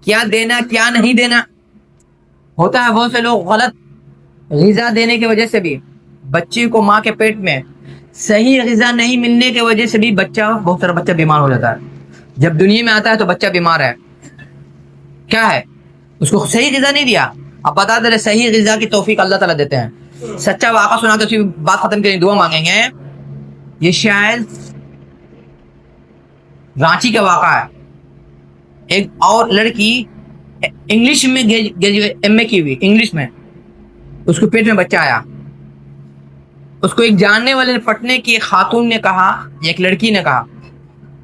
کیا دینا, کیا نہیں دینا. ہوتا ہے بہت سے لوگ غلط غذا دینے کی وجہ سے بھی بچے کو ماں کے پیٹ میں صحیح غذا نہیں ملنے کی وجہ سے بھی بہت سارا بچہ بیمار ہو جاتا ہے. جب دنیا میں آتا ہے تو بچہ بیمار ہے, کیا ہے, اس کو صحیح غذا نہیں دیا. اب بتا دے صحیح غذا کی توفیق اللہ تعالیٰ دیتے ہیں. سچا واقعہ سنا کے اسی بات ختم کریں, دعا مانگیں گے. یہ شاید رانچی کا واقعہ ہے. ایک اور لڑکی انگلش میں ایم اے کی ہوئی, انگلش میں, اس کو پیٹ میں بچہ آیا. اس کو ایک جاننے والے نے, پٹنے کی ایک خاتون نے کہا, ایک لڑکی نے کہا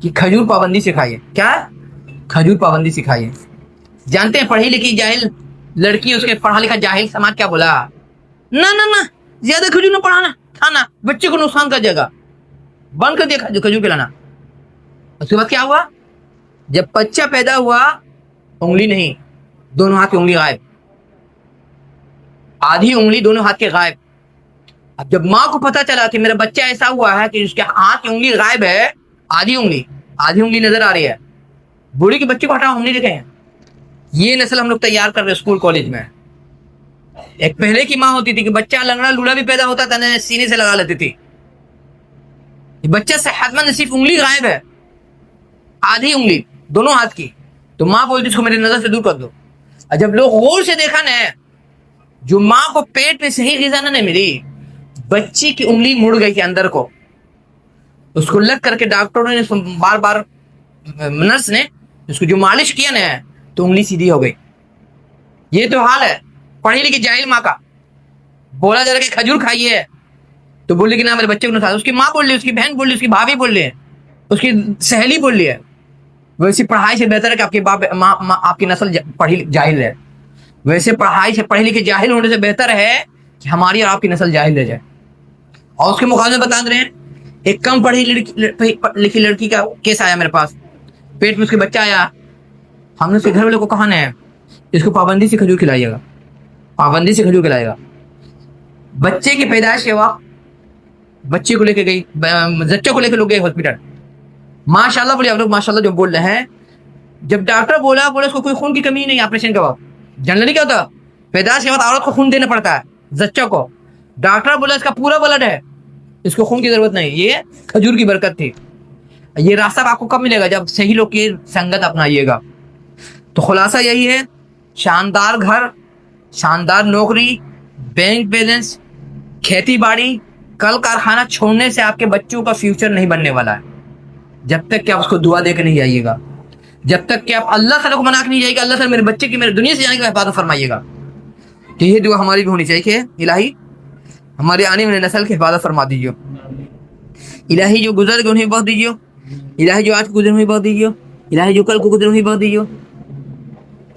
کہ کھجور پابندی سکھائیے. کیا؟ کھجور پابندی سکھائیے. جانتے ہیں پڑھی لکھی جاہل لڑکی, اس کے پڑھا لکھا جاہل سماج کیا بولا, نہ زیادہ کھجور نہ پڑھانا, کھانا بچے کو نقصان کر جائے گا, بند کر دیا کھجور پلانا. اس کے بعد کیا ہوا, جب بچہ پیدا ہوا انگلی نہیں, دونوں ہاتھ کی انگلی غائب, آدھی انگلی دونوں ہاتھ کے غائب. اب جب ماں کو پتا چلا کہ میرا بچہ ایسا ہوا ہے کہ اس کے ہاتھ کی انگلی غائب ہے, آدھی انگلی نظر آ رہی ہے, بوڑھی کے بچے کو ہٹاؤ, ہم نہیں دیکھے ہیں. یہ نسل ہم لوگ تیار کر رہے اسکول کالج میں. ایک پہلے کی ماں ہوتی تھی کہ بچہ لنگڑا لوڑا بھی پیدا ہوتا تھا نا, سینے سے لگا لیتی تھی. بچہ صحت مند, صرف انگلی غائب ہے, آدھی انگلی دونوں ہاتھ کی, تو ماں بولتی اس کو میری نظر سے دور کر دو. اور جب لوگ غور سے دیکھا نا, جو ماں کو پیٹ میں صحیح غذا نہ ملی, بچی کی انگلی مڑ گئی تھی اندر کو. اس کو لگ کر کے ڈاکٹروں نے بار بار, نرس نے اس کو جو مالش کیا نا, تو انگلی سیدھی ہو گئی. یہ تو حال ہے پڑھی لکھی جاہل ماں کا. بولا جا رہا کہ کھجور کھائیے, تو بول لی کہ نہ میرے بچے کو نقصان. اس کی ماں بول لی, اس کی بہن بول لی, اس کی بھابھی بول لی, اس کی سہیلی بول لی ہے. ویسی پڑھائی سے بہتر ہے کہ آپ کی آپ کی نسل پڑھی جاہل ہے. ویسے پڑھائی سے پڑھی لکھی جاہل ہونے سے بہتر ہے کہ ہماری اور آپ کی نسل جاہل رہ جائے. اور اس کے مقابلے میں بتا رہے ہیں, ایک کم پڑھی لکھی لڑکی کا کیس آیا میرے پاس, پیٹ میں اس کے بچہ آیا. ہم نے اس کے گھر والے کو کہا نا, اس کو پابندی سے کھجور کھلائیے گا, پابندی سے کھجور کھلائے گا. بچے کی پیدائش کے وقت بچے کو لے کے گئی, زچہ کو لے کے لوگ گئے ہاسپٹل. ماشاء اللہ بولے, آپ لوگ ماشاء اللہ جو بول رہے ہیں. جب ڈاکٹر بولا اس کو کوئی خون کی کمی نہیں, آپریشن کے وقت جنرلی کیا ہوتا, پیدائش کے وقت عورت کو خون دینا پڑتا ہے زچہ کو. ڈاکٹر بولا اس کا پورا بلڈ ہے, اس کو خون کی ضرورت نہیں. یہ کھجور کی برکت تھی. یہ راستہ آپ کو کب ملے گا, جب صحیح لوگ کی سنگت اپنائیے گا. تو خلاصہ یہی ہے, شاندار گھر, شاندار نوکری, بینک بیلنس, کھیتی باڑی, کل کارخانہ چھوڑنے سے آپ کے بچوں کا فیوچر نہیں بننے والا ہے. جب تک کہ آپ اس کو دعا دے کے نہیں جائیے گا, جب تک کہ آپ اللہ تعالیٰ کو منا کے نہیں جائے گا, اللہ تعالیٰ میرے بچے کی میرے دنیا سے جانے کی حفاظت فرمائیے گا. تو یہ دعا ہماری بھی ہونی چاہیے کہ الہی ہمارے آنے والی نسل کی حفاظت فرما دیجیے. الہی جو گزر گئے انہیں بخش دیجیے, الہی جو آج کو گزرے انہیں بخش دیجیے, الہی جو کل کو گزرے انہیں بخش دیجیے.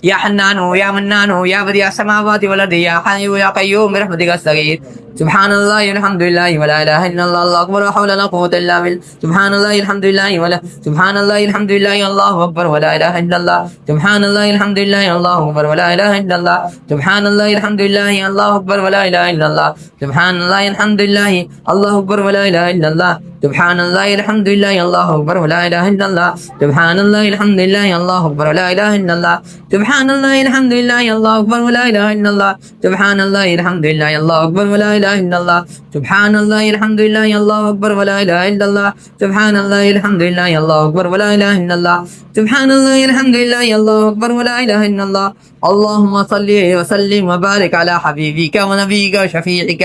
یا حنان ہو, یا منان ہو, یا بدیع السماوات والارض, یا حی یا قیوم برحمتک استغیث سبحان اللہ الحمدللہ ولا الہ الا اللہ اللہ اکبر لا حول ولا قوۃ الا باللہ سبحان اللہ الحمدللہ ولا سبحان اللہ الحمدللہ اللہ اکبر ولا الہ الا اللہ سبحان اللہ الحمدللہ اللہ اکبر ولا الہ الا اللہ سبحان اللہ الحمدللہ اللہ اکبر ولا الہ الا اللہ سبحان اللہ الحمدللہ اللہ اکبر ولا الہ الا اللہ سبحان اللہ الحمدللہ اللہ اکبر ولا الہ الا اللہ سبحان اللہ الحمدللہ اللہ اکبر ولا الہ الا اللہ سبحان اللہ الحمدللہ اللہ اکبر ولا الہ الا اللہ سبحان اللہ الحمدللہ اللہ اکبر ولا الہ الا اللہ سبحان اللہ الحمدللہ اللہ اکبر ولا الہ الا اللہ سبحان اللہ الحمدللہ اللہ اکبر ولا الہ الا اللہ سبحان اللہ الحمدللہ اللہ اکبر ولا الہ الا اللہ اللهم صل وسلم وبارك على حبيبك ونبيك وشفيعك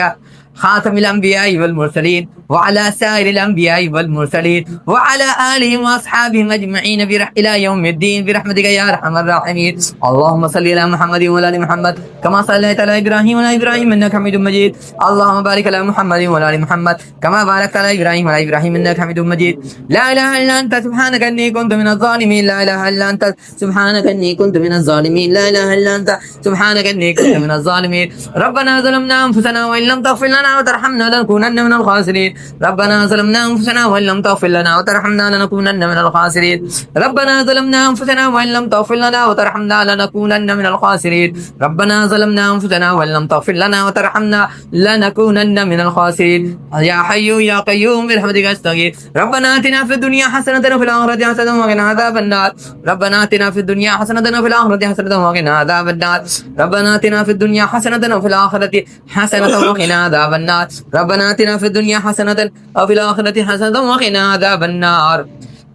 خاتم الأنبياء والمرسلين وعلى سائر الأنبياء والمرسلين وعلى آلهم وأصحابهم أجمعين إلى يوم الدين برحمتك يا أرحم الراحمين اللهم صل على محمد وعلى آل محمد كما صليت على إبراهيم وعلى إبراهيم إنك حميد مجيد اللهم بارك على محمد وعلى آل محمد كما باركت على إبراهيم وعلى إبراهيم إنك حميد مجيد لا إله إلا أنت سبحانك إني كنت من الظالمين لا إله إلا أنت سبحانك إني كنت من الظالمين لا إله إلا أنت سبحانك إني كنت من الظالمين ربنا ظلمنا أنفسنا وإن لم تغفر لنا وترحمنا لنكونن من الخاسرين ربنا ظلمنا أنفسنا وإن لم تغفر لنا وترحمنا لنكونن من الخاسرين ربنا ظلمنا أنفسنا وإن لم تغفر لنا وترحمنا لنكونن من الخاسرين ربنا ظلمنا أنفسنا وإن لم تغفر لنا وترحمنا لنكونن من الخاسرين يا حي يا قيوم برحمتك أستغيث ربنا آتنا في الدنيا حسنة وفي الآخرة حسنة وقنا عذاب النار ربنا آتنا في الدنيا حسنة وفي الآخرة حسنة وقنا عذاب النار ربنا آتنا في الدنيا حسنة وفي الآخرة حسنة وقنا عذاب النار ربنا آتنا في الدنيا حسنة وفي الآخرة حسنة وقنا عذاب النار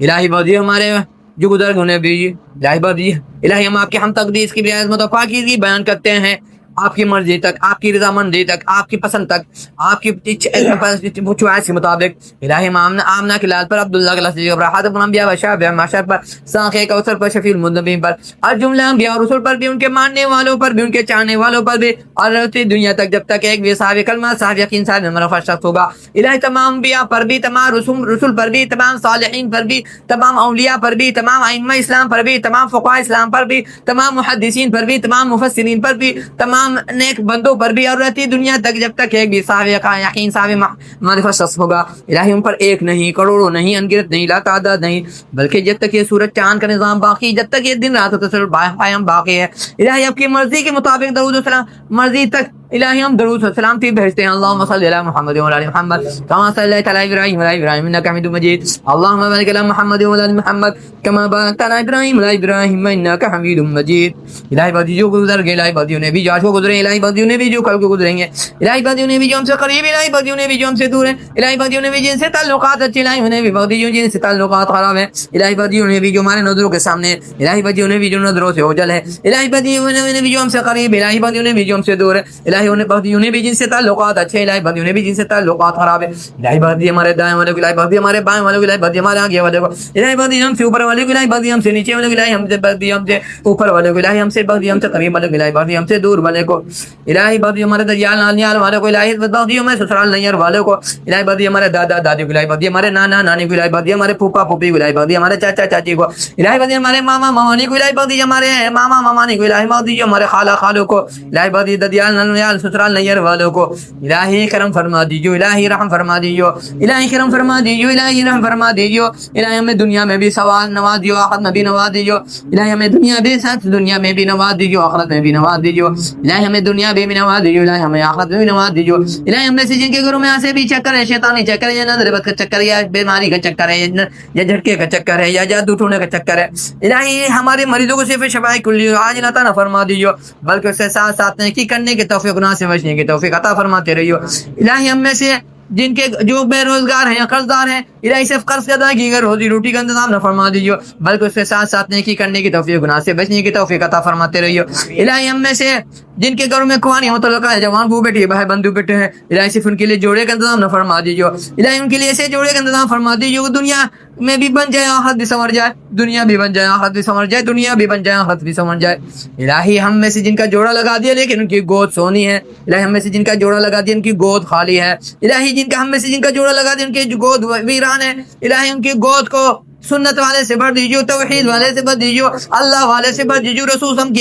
الہی بودی ہمارے جو گزر ہونے بھی الہی بودی الہی ہم آپ کی ہم تقدیس کی عظمت و پاکیزگی بیان کرتے ہیں آپ کی مرضی تک آپ کی رضامندی تک آپ کی پسند تک آپ کی چوائس کے مطابق الہی آمنہ کے لال پر عبداللہ کے لفظ پر حاتم الانبیاء و شعب معاشر پر ساقی کوثر پر شفیع المذنبین پر اور جملہ انبیاء اور رسول پر بھی ان کے ماننے والوں پر بھی ان کے چاہنے والوں پر بھی اور رہتی دنیا تک جب تک ایک بھی صاحب کلمہ صاحب یقین صاحب مرفع شخص ہوگا الہی تمام انبیاء پر بھی تمام رسول پر بھی تمام صالحین پر بھی تمام اولیاء پر بھی تمام ائمہ اسلام پر بھی تمام فقہاء اسلام پر بھی تمام محدثین پر بھی تمام مفسرین پر بھی تمام نیک بندوں پر بھی اور رہتی دنیا تک جب تک ایک بھی صاحب یقین صاحب معرفت شخص ہوگا الہی ان پر ایک نہیں کروڑوں نہیں انگنت نہیں لا تعداد نہیں بلکہ جب تک یہ سورج چاند کا نظام باقی جب تک یہ دن رات و تصرف قائم باقی ہے الہی آپ کی مرضی کے مطابق درود و سلام مرضی تک الہی ہم درود و سلامتی بھیجتے ہیں اللهم صل علی محمد وعلى ال محمد كما صليت على ابراهيم وعلى ابراهيم انك حميد مجيد اللهم بارك على محمد وعلى ال محمد كما باركت على ابراهيم وعلى ابراهيم انك حميد مجيد الہی بادی جو گزر گئے الہی بادیوں نے بھی جو آج گزرے الہی بادیوں نے بھی جو کل کو گزریں گے الہی بادیوں نے بھی جو ہم سے قریب الہی بادیوں نے بھی جو ہم سے دور ہیں الہی بادیوں نے بھی جن سے تعلقات اچھے الہی انہیں بھی بادیوں جن سے تعلقات خراب ہیں الہی بادیوں نے بھی جو ہمارے نظروں کے سامنے الہی بادیوں نے بھی جو نظروں سے اوجھل ہے الہی بادیوں نے بھی جو ہم سے قریب الہی بادیوں نے بھی جو ہم سے دور ہے الہی انہیں بادیوں نے بھی جن سے تعلقات اچھے الہی بادیوں نے بھی جن سے تعلقات خراب ہے الہی بادی ہمارے دائیں والے کو الہی بادی ہمارے بائیں والے کو الہی بادی ہمارے آگے والے کو الہی بادی ہم سے اوپر والے کو الہی بادی ہم سے نیچے والے کو الہی ہم سے بادی ہم سے اوپر والے کو الہی ہم سے بادی ہم سے قریب والے کو الہی بادی ہم سے دور والے کو الہی بادی ہمارے دریال نانیال والے کو الہی بادی ہمارے سسرال نیر والے کو الہی بادی ہمارے دادا دادی کو الہی بادی ہمارے نانا نانی کو الہی بادی ہمارے پھوپھا پھوپھی کو الہی بادی ہمارے چاچا چاچی کو الہی بادی ہمارے ماما مامانی کو الہی بادی ہمارے ماما مامانی کو الہی بادی ہمارے خالہ خالوں کو الہی بادی دریال نانیال سسرال نیر والوں کو الہی کرم فرما دیجیے الہی رحم فرما دیجیے الہی کرم فرما دیجیے الہی رحم فرما دیجیے الہی ہمیں دنیا میں بھی ثواب نواز دیجیے آخرت میں بھی نواز دیجیے الہی ہمیں دنیا میں بھی نواز دیجیے آخرت میں بھی نواز دیجیے الہی ہمیں دنیا میں بھی نواز دیجیے الہی ہمیں آخرت میں بھی نواز دیجیے الہی ہم میں سے جن کے گھروں میں ایسے بھی چکر ہے شیطانی چکر ہے یا نظر بد کا چکر ہے یا بیماری کا چکر ہے یا جھٹکے کا چکر ہے یا جادو ٹونے کا چکر ہے الہی ہمارے مریضوں کو صرف شفاء کلی عاجل عطا نہ فرما دیجیے بلکہ اس کے ساتھ ساتھ نیکی کرنے کی توفیق گناہ سے بچنے کی توفیق عطا فرماتے رہیے الہی ہم میں سے جن کے جو بے روزگار ہیں یا قرض دار ہیں الہی صرف قرض کے ادائیگی کی روزی روٹی کا انتظام نہ فرما دیجیے بلکہ اس کے ساتھ ساتھ نیکی کرنے کی توفیق گناہ سے بچنے کی توفیق عطا فرماتے رہیے الہی ہم میں سے جن کے گھروں میں خوانی متعلقہ ہے جوان بو بیٹے بھائی بندو بیٹے ہیں الہی صرف ان کے لیے جوڑے کا انتظام نہ فرما دیجیے الہی ان کے لیے ایسے جوڑے کا انتظام فرما دیجیے کہ دنیا میں بھی بن جائے آخرت بھی سنور جائے دنیا بھی بن جائے آخرت بھی سنور جائے دنیا بھی بن جائے آخرت بھی سنور جائے الہی ہم میں سے جن کا جوڑا لگا دیا لیکن ان کی گود سونی ہے الہی ہم میں سے جن کا جوڑا لگا دیا ان کی گود خالی ہے الہی ہم میں سے جن کا جوڑا لگا دیا ان کی گود ویران ہے الہی ان کی گود کو سنت والے سے بھر دیجیے، توحید والے سے بھر دیجیے، اللہ والے سے بھر دیجیے، رسول ہم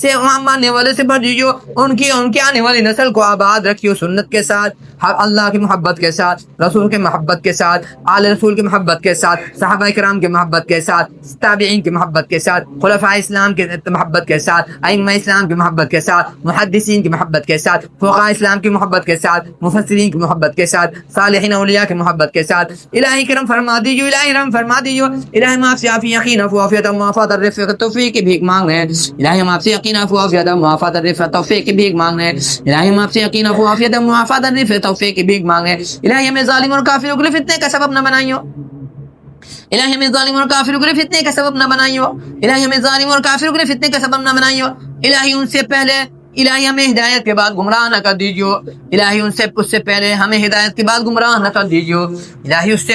سے ماننے والے سے بھر دیجیے، ان کی آنے والی نسل کو آباد رکھیے سنت کے ساتھ، اللہ کی محبت کے ساتھ، رسول کی محبت کے ساتھ، آل رسول کی محبت کے ساتھ، صحابہ کرام کی محبت کے ساتھ، تابعین کی محبت کے ساتھ، خلفاء اسلام کی محبت کے ساتھ، ائمہ اسلام کی محبت کے ساتھ، محدثین کی محبت کے ساتھ، فقہاء اسلام کی محبت کے ساتھ، مفسرین کی محبت کے ساتھ، صالحین اولیاء کی محبت کے ساتھ۔ الہی کرم فرما دیجیے، الہی رحم فرما دیجیے، الہی ہم آپ سے عافیت یقین عافیت معافات الرفق توفیق کی بھیک مانگ رہے ہیں، الہی ہم آپ سے یقین عافیت معافات الرفق توفیق کی بھیک مانگ رہے ہیں، الہی ہم آپ سے یقین عافیت معافات الرفق توفیق کی بھیک مانگ رہے ہیں، الہی ہمیں ظالم اور کافروں کے فتنے کا سبب نہ بنائیو، الہی ہمیں ظالم اور کافروں کے فتنے کا سبب نہ بنائیو، الہی ہمیں ظالم اور کافروں کے فتنے کا سبب نہ بنائیو، الہی ان سے پہلے الہی ہمیں ہدایت کے بعد گمراہ نہ کر دیجیو، الہی اس سے پہلے ہمیں ہدایت کے بعد گمراہ نہ کر دیجیو، الہی اس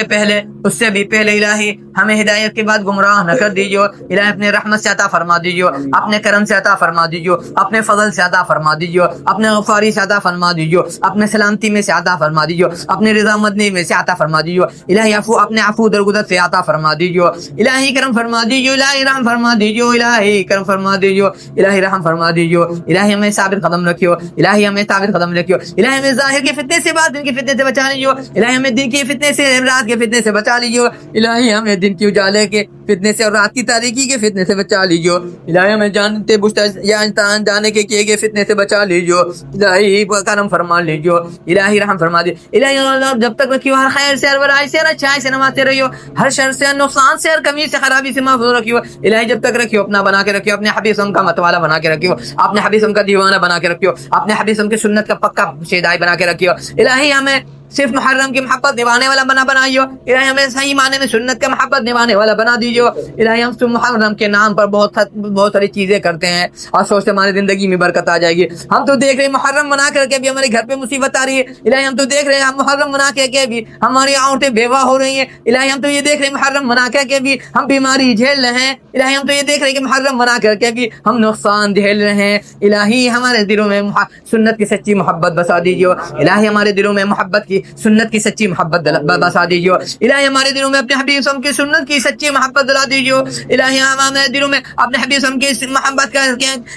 سے بھی پہلے الہی ہمیں ہدایت کے بعد گمراہ نہ کر دیجیو، الہی اپنے رحمت سے عطا فرما دیجیو، اپنے کرم سے عطا فرما دیجیو، اپنے فضل سے عطا فرما دیجیو، اپنے غفاری سے عطا فرما دیجیو، اپنے سلامتی میں سے عطا فرما دیجیو، اپنے رضا مندی میں سے عطا فرما دیجیو، الہی اپنے عفو درگزر سے عطا فرما دیجیو، الہی کرم فرما دیجیو، الہی رحم فرما دیجیو، الہی کرم فرما دیجیو، الہی رحم فرما دیجیو، الہی ہمیں ثابت قدم رکھیو، الہی ہمیں ثابت قدم رکھیو، الہی ہمیں ظاہر کے فتنے سے باطن کے فتنے سے بچا لیجیو، الہی ہمیں دن کے فتنے سے رات کے فتنے سے بچا لیجیو، الہی ہمیں دن کی اجالے کے فتنے سے اور رات کی تاریکی کے فتنے سے بچا لیجیو، الہی ہمیں جانتے بوجھتے یا جانے کے کیے گئے فتنے سے بچا لیجیو، الہی کرم فرما لیجیو، الہی رحم فرما دیجیو، الہی جب تک رکھیو ہر خیر سے، ہر برائی سے، ہر اچھائی سے نماتے رہیو، ہر شر سے، ہر نقصان سے، ہر کمی سے، خرابی سے محفوظ رکھیو، الہی جب تک رکھیو اپنا بنا کے رکھیو، اپنے حبیب کا متوالا بنا کے رکھیو، اپنے حبیب کا دیوانہ بنا کے رکھیو، اپنے حبیب کی سنت کا پکا شیدائی بنا کے رکھیو، الہی ہمیں صرف محرم کی محبت نبھانے والا بنائیو، الہی ہمیں صحیح معنی میں سنت کا محبت نبھانے والا بنا دیجیو، الہی ہم تو محرم کے نام پر بہت ساری چیزیں کرتے ہیں اور سوچتے ہماری زندگی میں برکت آ جائے گی، ہم تو دیکھ رہے ہیں محرم بنا کر کے بھی ہمارے گھر پہ مصیبت آ رہی ہے، الہی ہم تو دیکھ رہے ہیں ہم محرم بنا کے بھی ہماری عورتیں بیوہ ہو رہی ہیں، الہی ہم تو یہ دیکھ رہے ہیں محرم بنا کر کے بھی ہم بیماری جھیل رہے ہیں، الہی ہم تو یہ دیکھ رہے ہیں کہ محرم بنا کر کے بھی ہم نقصان جھیل رہے ہیں، الہی ہمارے دلوں میں سنت کی سچی محبت بسا دیجیے، الہی ہمارے دلوں میں محبت کی سنت کی سچی محبت بسا دیجیے، الہی ہمارے دلوں میں اپنے حبیب صلی اللہ علیہ وسلم کی سنت کی سچی محبت دلا دیجیے، الہی ہمارے دلوں میں اپنے حبیب صلی اللہ علیہ وسلم کی محبت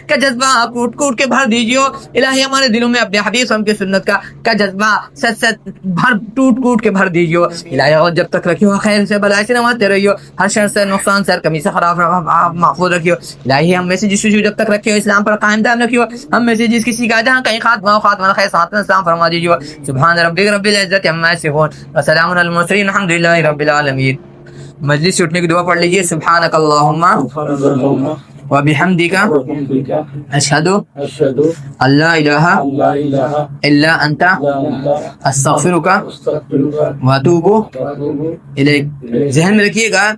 کا جذبہ کوٹ کوٹ کے بھر دیجیے، الہی ہمارے دلوں میں اپنے حبیب صلی اللہ علیہ وسلم کی سنت کا جذبہ سچ ٹوٹ کوٹ کے بھر دیجیے، الہی اور جب تک رکھیو خیر سے بلائی سے نماتے رہیو، ہر شر سے نقصان سے کمی سے خراب محفوظ رکھیو، الہی ہم میں سے جس جب تک رکھیو اسلام پر قائم دائم رکھیو، ہم میں سے جس کسی کا جہاں کہیں خاتمہ خیر ساتھ اسلام فرما دیجیے، سبحان ربک رب العزت عما یصفون وسلام علی المرسلین الحمد للہ رب العالمین۔ مجلس سے اٹھنے کی دعا پڑھ لیجیے، سبحانک اللہم وبحمدک اشہد ان لا الہ الا انت استغفرک واتوب الیک۔ ذہن میں رکھیے گا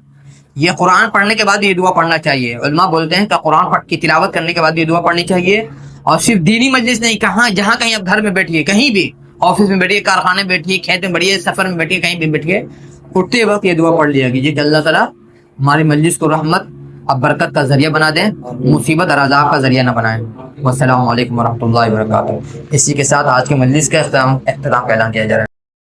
یہ قرآن پڑھنے کے بعد یہ دعا پڑھنا چاہیے، علماء بولتے ہیں کہ قرآن کی تلاوت کرنے کے بعد یہ دعا پڑھنی چاہیے، اور صرف دینی مجلس نہیں، جہاں کہیں آپ گھر میں بیٹھیے، کہیں بھی آفس میں بیٹھیے، کارخانے میں بیٹھیے، کھیت میں بیٹھیے، سفر میں بیٹھیے، کہیں بھی بیٹھیے، اٹھتے وقت یہ دعا پڑھ لیا کیجیے کہ اللہ تعالیٰ ہماری مجلس کو رحمت اب برکت کا ذریعہ بنا دیں، مصیبت اور عذاب کا ذریعہ نہ بنائیں۔ والسلام علیکم ورحمۃ اللہ وبرکاتہ۔ اسی کے ساتھ آج کی مجلس کا اختتام کا اعلان کیا جا رہا ہے۔